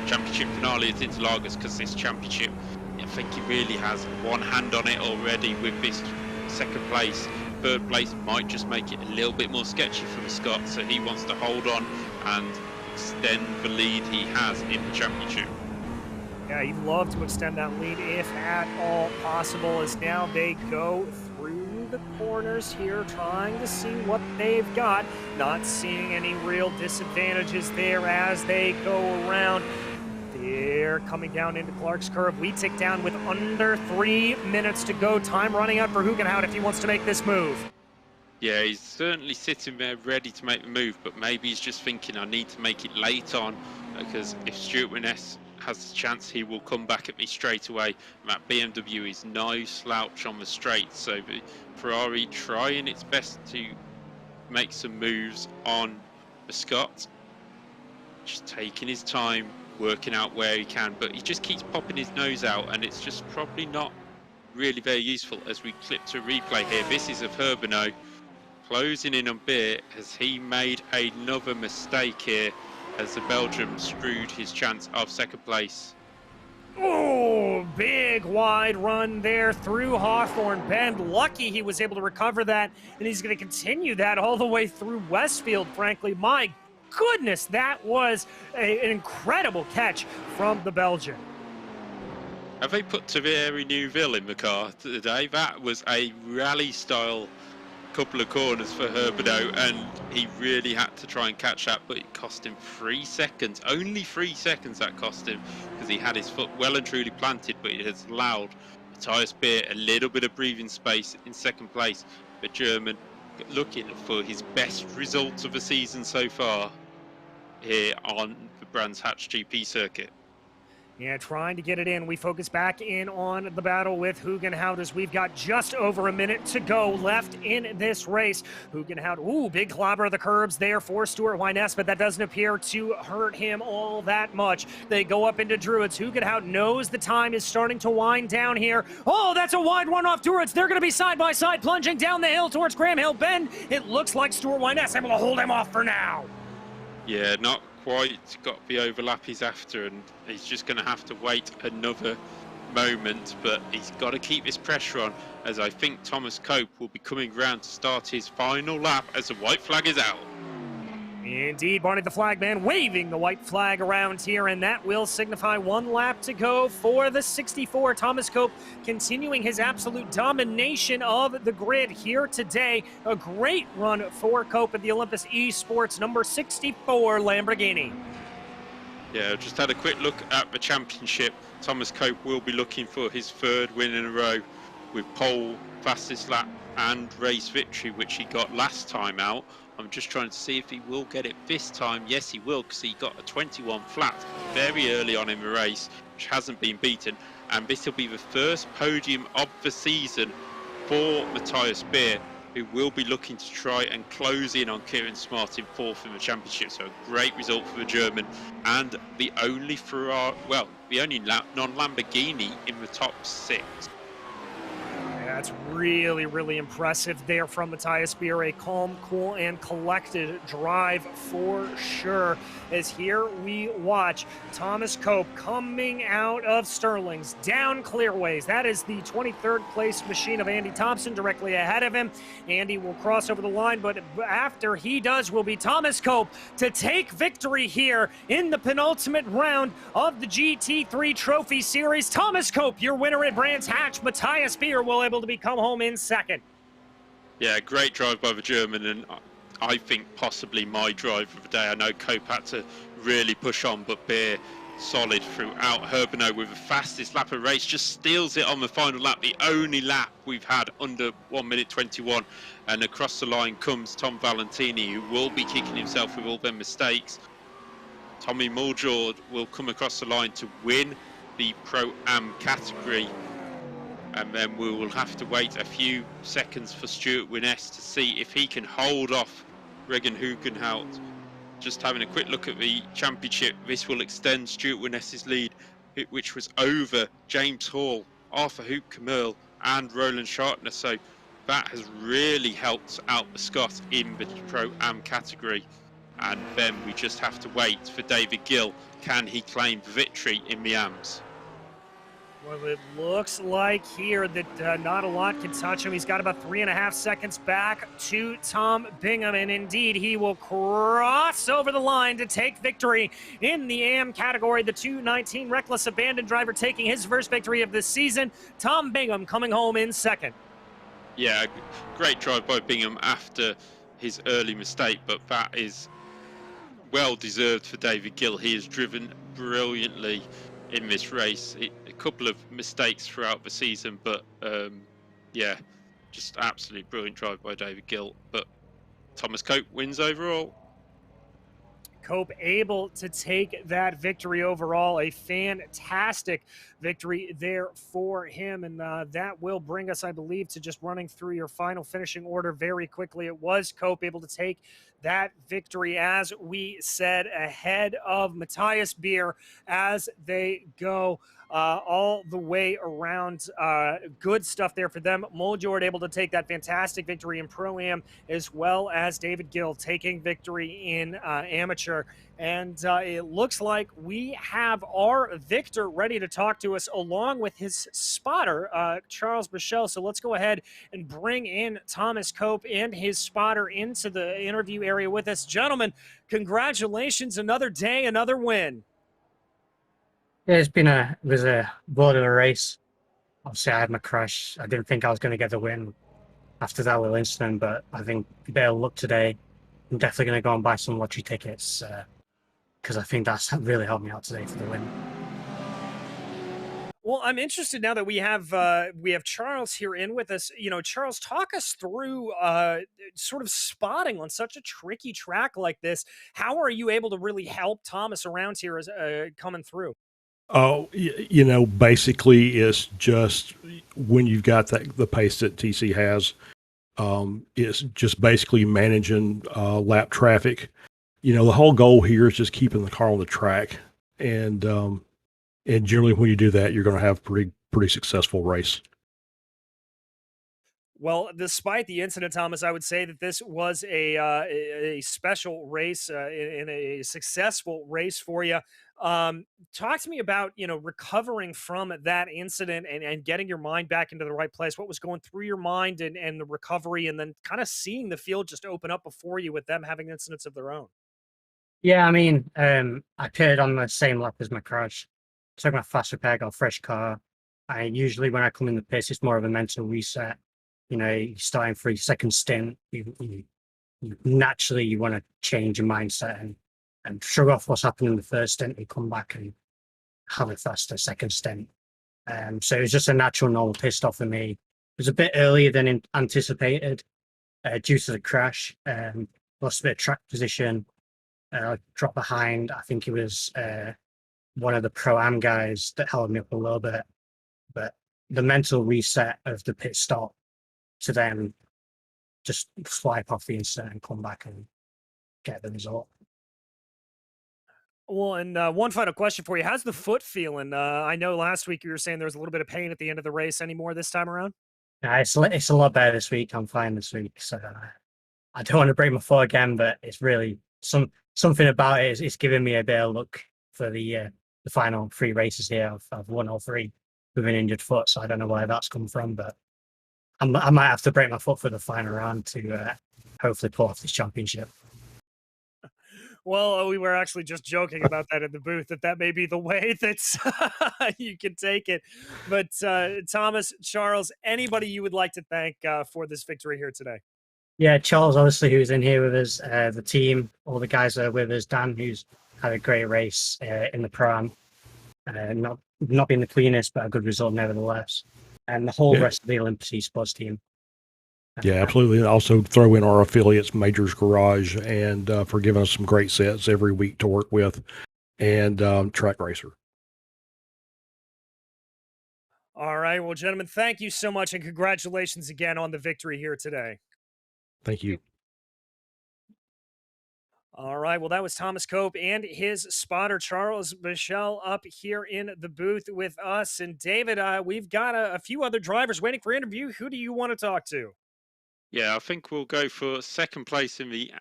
championship finale at Interlagos, because this championship, I think he really has one hand on it already with this second place. Third place might just make it a little bit more sketchy for the Scot, so he wants to hold on and extend the lead he has in the championship. Yeah, he'd love to extend that lead if at all possible, as now they go through the corners here, trying to see what they've got. Not seeing any real disadvantages there as they go around. They're coming down into Clark's Curve. We tick down with under 3 minutes to go. Time running out for Hugenhout if he wants to make this move. Yeah, he's certainly sitting there ready to make the move, but maybe he's just thinking, I need to make it late on, because if Stuart Weiness has the chance, he will come back at me straight away. And that BMW is no slouch on the straight, so the Ferrari trying its best to make some moves on the Scot. Just taking his time, working out where he can, but he just keeps popping his nose out, and it's just probably not really very useful. As we clip to a replay here, this is of Herbino closing in on Beer. Has he made another mistake here as the Belgium screwed his chance of second place? Oh, big wide run there through Hawthorne Bend. Lucky he was able to recover that, and he's going to continue that all the way through Westfield, frankly. My goodness, that was an incredible catch from the Belgian. Have they put Thierry Neuville in the car today? That was a rally-style couple of corners for Herbino, and he really had to try and catch that, but it cost him 3 seconds. Only 3 seconds that cost him, because he had his foot well and truly planted, but it has allowed Matthias Beer a little bit of breathing space in second place. The German looking for his best result of the season so far here on the Brands Hatch GP circuit. Yeah, trying to get it in. We focus back in on the battle with Hugenhout as we've got just over a minute to go left in this race. Hugenhout, ooh, big clobber of the curbs there for Stuart Weiness, but that doesn't appear to hurt him all that much. They go up into Druids. Hugenhout knows the time is starting to wind down here. Oh, that's a wide run off Druids. They're going to be side by side, plunging down the hill towards Graham Hill Bend. It looks like Stuart Weiness able to hold him off for now. Yeah, not quite got the overlap he's after, and he's just going to have to wait another moment, but he's got to keep his pressure on, as I think Thomas Cope will be coming round to start his final lap as the white flag is out. Indeed, Barney the Flagman waving the white flag around here, and that will signify 1 lap to go for the 64. Thomas Cope continuing his absolute domination of the grid here today. A great run for Cope at the Olympus Esports number 64 Lamborghini. Yeah, just had a quick look at the championship. Thomas Cope will be looking for his 3rd win in a row, with pole, fastest lap and race victory, which he got last time out. I'm just trying to see if he will get it this time. Yes, he will, because he got a 21 flat very early on in the race, which hasn't been beaten. And this will be the first podium of the season for Matthias Beer, who will be looking to try and close in on Kieran Smart in 4th in the championship. So a great result for the German, and the only Ferrari, well, the only non-Lamborghini in the top 6. That's really, really impressive there from Matthias Beer. A calm, cool, and collected drive for sure. As here we watch Thomas Cope coming out of Sterling's down clearways. That is the 23rd place machine of Andy Thompson directly ahead of him. Andy will cross over the line, but after he does will be Thomas Cope to take victory here in the penultimate round of the GT3 Trophy Series. Thomas Cope, your winner at Brands Hatch. Matthias Beer will able to become home in 2nd. Yeah, great drive by the German, and I think possibly my drive of the day. I know Cope had to really push on, but Beer solid throughout. Herbino with the fastest lap of the race, just steals it on the final lap, the only lap we've had under 1 minute 21. And across the line comes Tom Valentini, who will be kicking himself with all their mistakes. Tommy Muldoord will come across the line to win the Pro-Am category. And then we will have to wait a few seconds for Stuart Weiness to see if he can hold off Regan Hugenhout. Just having a quick look at the championship, this will extend Stuart Weiness's lead, which was over James Hall, Arthur Hoop-Kamerl and Roland Shartner. So that has really helped out the Scot in the Pro-Am category. And then we just have to wait for David Gill. Can he claim victory in the AMs? Well, it looks like here that not a lot can touch him. He's got about 3.5 seconds back to Tom Bingham, and indeed he will cross over the line to take victory in the AM category. The 219 Reckless Abandon driver taking his first victory of the season. Tom Bingham coming home in second. Yeah, great drive by Bingham after his early mistake, but that is well deserved for David Gill. He has driven brilliantly in this race. A couple of mistakes throughout the season, but yeah, just absolutely brilliant drive by David Gill. But Thomas Cope wins overall. Cope able to take that victory overall. A fantastic victory there for him. And that will bring us, I believe, to just running through your final finishing order very quickly. It was Cope able to take that victory, as we said, ahead of Matthias Beer as they go all the way around. Good stuff there for them. Muldoord able to take that fantastic victory in Pro-Am, as well as David Gill taking victory in Amateur. And it looks like we have our victor ready to talk to us, along with his spotter, Charles Bichelle. So let's go ahead and bring in Thomas Cope and his spotter into the interview area with us. Gentlemen, congratulations. Another day, another win. Yeah, it was a border race. Obviously, I had my crash. I didn't think I was going to get the win after that little incident, but I think a bit of luck today. I'm definitely going to go and buy some lottery tickets because I think that's really helped me out today for the win. Well, I'm interested now that we have Charles here in with us. You know, Charles, talk us through sort of spotting on such a tricky track like this. How are you able to really help Thomas around here as coming through? Oh, you know, basically it's just when you've got the pace that TC has, it's just basically managing lap traffic. You know, the whole goal here is just keeping the car on the track, and generally when you do that, you're going to have pretty successful race. Well, despite the incident, Thomas, I would say that this was a special race and a successful race for you. Talk to me about, you know, recovering from that incident and getting your mind back into the right place. What was going through your mind and the recovery, and then kind of seeing the field just open up before you with them having incidents of their own? Yeah, I mean, I pitted on the same lap as my crash. Took my fast repair, got a fresh car. Usually when I come in the pits, it's more of a mental reset. You know, you're starting for your second stint. You naturally you want to change your mindset and shrug off what's happened in the first stint and come back and have a faster second stint. So it was just a natural, normal pit stop for me. It was a bit earlier than anticipated due to the crash. Lost a bit of track position. Dropped behind. I think it was one of the Pro-Am guys that held me up a little bit. But the mental reset of the pit stop to then just swipe off the incident and come back and get the result. Well, and one final question for you. How's the foot feeling? I know last week you were saying there was a little bit of pain at the end of the race. Any more this time around? Yeah, it's a lot better this week. I'm fine this week. So I don't want to break my foot again, but it's really something about it. It's giving me a bit of luck for the final 3 races here. I've won all 3 with an injured foot, so I don't know where that's come from, but I might have to break my foot for the final round to hopefully pull off this championship. Well, we were actually just joking about that in the booth, that may be the way that you can take it. But Thomas, Charles, anybody you would like to thank for this victory here today? Yeah, Charles, obviously, who's in here with us, the team, all the guys that are with us, Dan, who's had a great race in the Pro-Am. Not being the cleanest, but a good result nevertheless. And the whole rest of the Olympus Esports team. Yeah, absolutely. And also throw in our affiliates, Majors Garage, and for giving us some great sets every week to work with, and Track Racer. All right. Well, gentlemen, thank you so much and congratulations again on the victory here today. Thank you. All right. Well, that was Thomas Cope and his spotter, Charles Michel, up here in the booth with us. And David, we've got a few other drivers waiting for interview. Who do you want to talk to? Yeah, I think we'll go for second place in the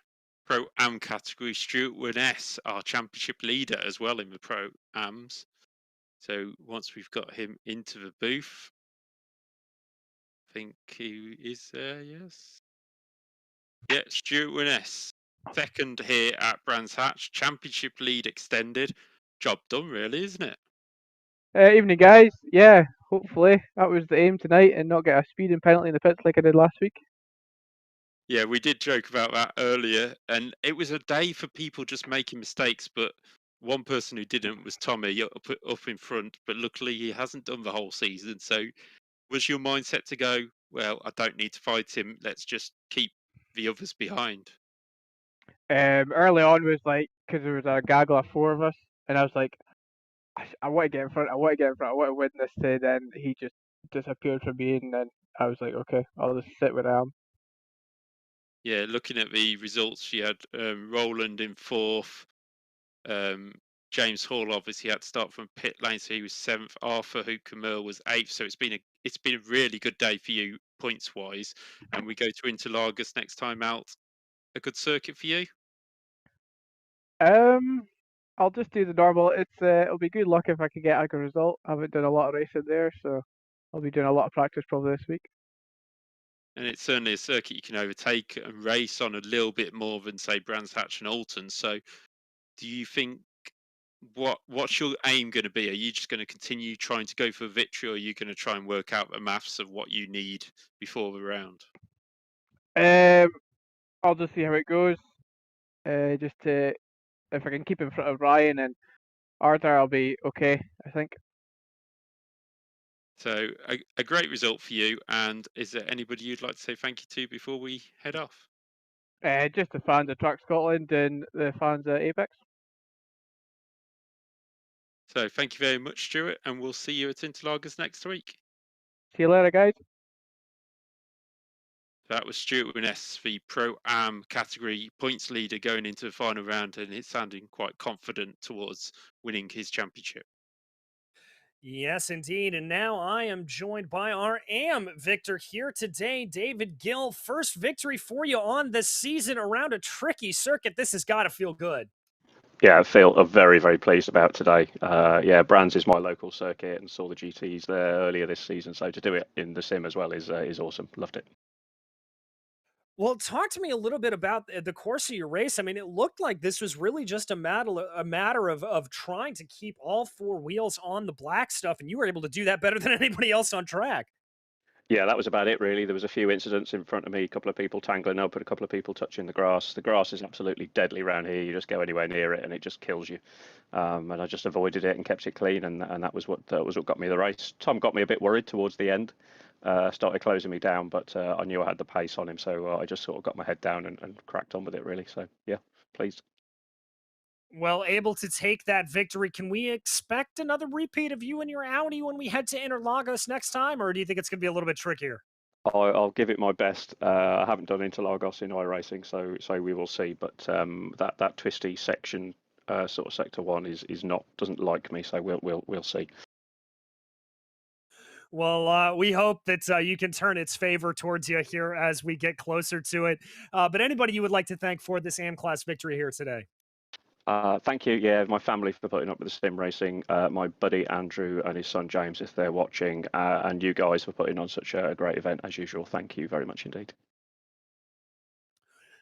Pro-Am category. Stuart Weiness, our championship leader as well in the Pro-Ams. So once we've got him into the booth, I think he is there, yes. Yeah, Stuart Weiness, second here at Brands Hatch, championship lead extended. Job done, really, isn't it? Evening, guys. Yeah, hopefully that was the aim tonight and not get a speeding penalty in the pits like I did last week. Yeah, we did joke about that earlier, and it was a day for people just making mistakes, but one person who didn't was Tommy up in front, but luckily he hasn't done the whole season. So was your mindset to go, well, I don't need to fight him, let's just keep the others behind? Early on was like, because there was a gaggle of four of us, and I was like, I want to get in front, I want to get in front, I want to win this day. Then he just disappeared from me, and then I was like, okay, I'll just sit where I am. Yeah, looking at the results, you had Roland in fourth. James Hall obviously had to start from pit lane, so he was seventh. Arthur Huckamur was eighth. So it's been a really good day for you points wise. And we go to Interlagos next time out. A good circuit for you. I'll just do the normal. It'll be good luck if I can get a good result. I haven't done a lot of racing there, so I'll be doing a lot of practice probably this week. And it's certainly a circuit you can overtake and race on a little bit more than say Brands Hatch and Alton. So do you think what's your aim going to be? Are you just going to continue trying to go for victory, or are you going to try and work out the maths of what you need before the round? I'll just see how it goes. Just to, if I can keep in front of Ryan and Arthur, I'll be okay, I think. So a great result for you. And is there anybody you'd like to say thank you to before we head off? Just the fans of Truck Scotland and the fans at Apex. So thank you very much, Stuart, and we'll see you at Interlagos next week. See you later, guys. That was Stuart Weiness, the Pro-Am category points leader going into the final round, and he's sounding quite confident towards winning his championship. Yes, indeed. And now I am joined by our AM victor here today, David Gill. First victory for you on the season around a tricky circuit. This has got to feel good. Yeah, I feel very, very pleased about today. Yeah, Brands is my local circuit and saw the GTs there earlier this season. So to do it in the sim as well is awesome. Loved it. Well, talk to me a little bit about the course of your race. I mean, it looked like this was really just a matter of trying to keep all four wheels on the black stuff, and you were able to do that better than anybody else on track. Yeah, that was about it really. There was a few incidents in front of me, a couple of people tangling up and a couple of people touching the grass. The grass is absolutely deadly around here. You just go anywhere near it and it just kills you. And I just avoided it and kept it clean, and that was what got me the race. Tom got me a bit worried towards the end. Started closing me down, but I knew I had the pace on him, so I just sort of got my head down and cracked on with it really. So yeah, pleased. Well, able to take that victory. Can we expect another repeat of you and your Audi when we head to Interlagos next time, or do you think it's going to be a little bit trickier? I'll give it my best. I haven't done Interlagos in iRacing, so we will see. But that twisty section, sort of sector one, doesn't like me. So we'll see. Well, we hope that you can turn its favor towards you here as we get closer to it. But anybody you would like to thank for this AM class victory here today? Thank you. Yeah, my family for putting up with the sim racing. My buddy Andrew and his son James, if they're watching, and you guys for putting on such a great event as usual. Thank you very much indeed.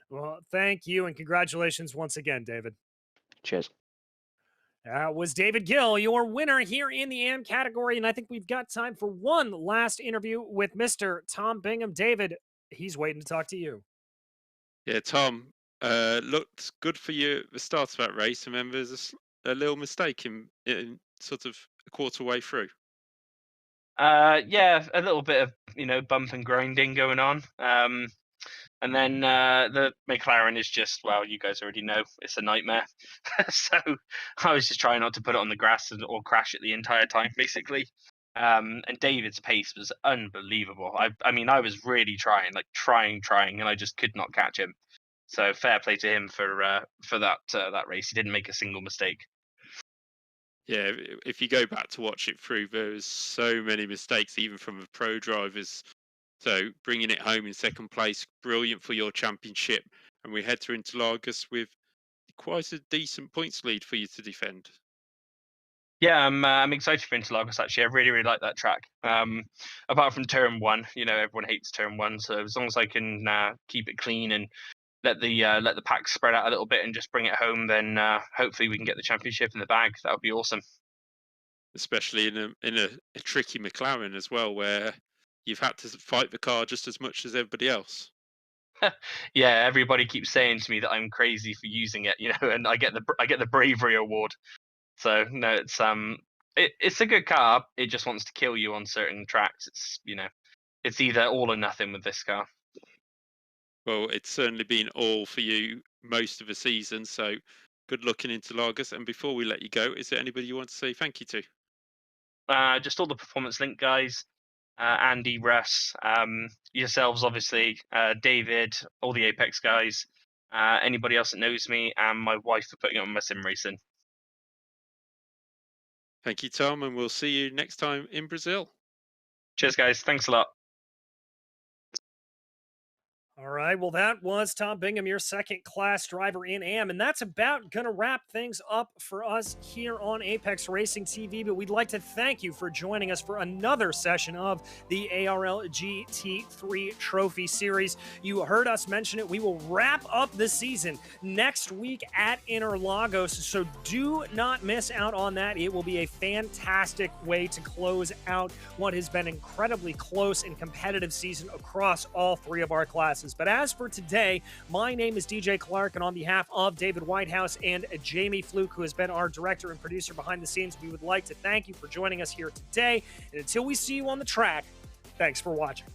Well, thank you and congratulations once again, David. Cheers. Was David Gill, your winner here in the AM category. And I think we've got time for one last interview with Mr. Tom Bingham. David, he's waiting to talk to you. Yeah, Tom, looked good for you at the start of that race, and then there's a little mistake in sort of a quarter way through. Yeah, a little bit of bump and grinding going on. And then the McLaren is just, well, you guys already know, it's a nightmare. So I was just trying not to put it on the grass or crash it the entire time, basically. And David's pace was unbelievable. I mean, I was really trying, and I just could not catch him. So fair play to him for that race. He didn't make a single mistake. Yeah, if you go back to watch it through, there was so many mistakes, even from the pro drivers. So bringing it home in second place, brilliant for your championship. And we head to Interlagos with quite a decent points lead for you to defend. Yeah, I'm excited for Interlagos. Actually, I really like that track. Apart from turn one, everyone hates turn one. So as long as I can keep it clean and let the pack spread out a little bit and just bring it home, then hopefully we can get the championship in the bag. That would be awesome. Especially in a tricky McLaren as well, where you've had to fight the car just as much as everybody else. Yeah, everybody keeps saying to me that I'm crazy for using it, and I get the bravery award. So no, it's a good car. It just wants to kill you on certain tracks. It's either all or nothing with this car. Well, it's certainly been all for you most of the season. So good luck in Interlagos. And before we let you go, is there anybody you want to say thank you to? Just all the Performance Link guys, Andy, Russ, yourselves, obviously, David, all the Apex guys, anybody else that knows me, and my wife for putting on my sim racing. Thank you, Tom, and we'll see you next time in Brazil. Cheers, guys. Thanks a lot. All right, well, that was Tom Bingham, your second-class driver in AM, and that's about going to wrap things up for us here on Apex Racing TV, but we'd like to thank you for joining us for another session of the ARL GT3 Trophy Series. You heard us mention it. We will wrap up the season next week at Interlagos, so do not miss out on that. It will be a fantastic way to close out what has been incredibly close and competitive season across all three of our classes. But as for today, my name is DJ Clark, and on behalf of David Whitehouse and Jamie Fluke, who has been our director and producer behind the scenes, we would like to thank you for joining us here today. And until we see you on the track, thanks for watching.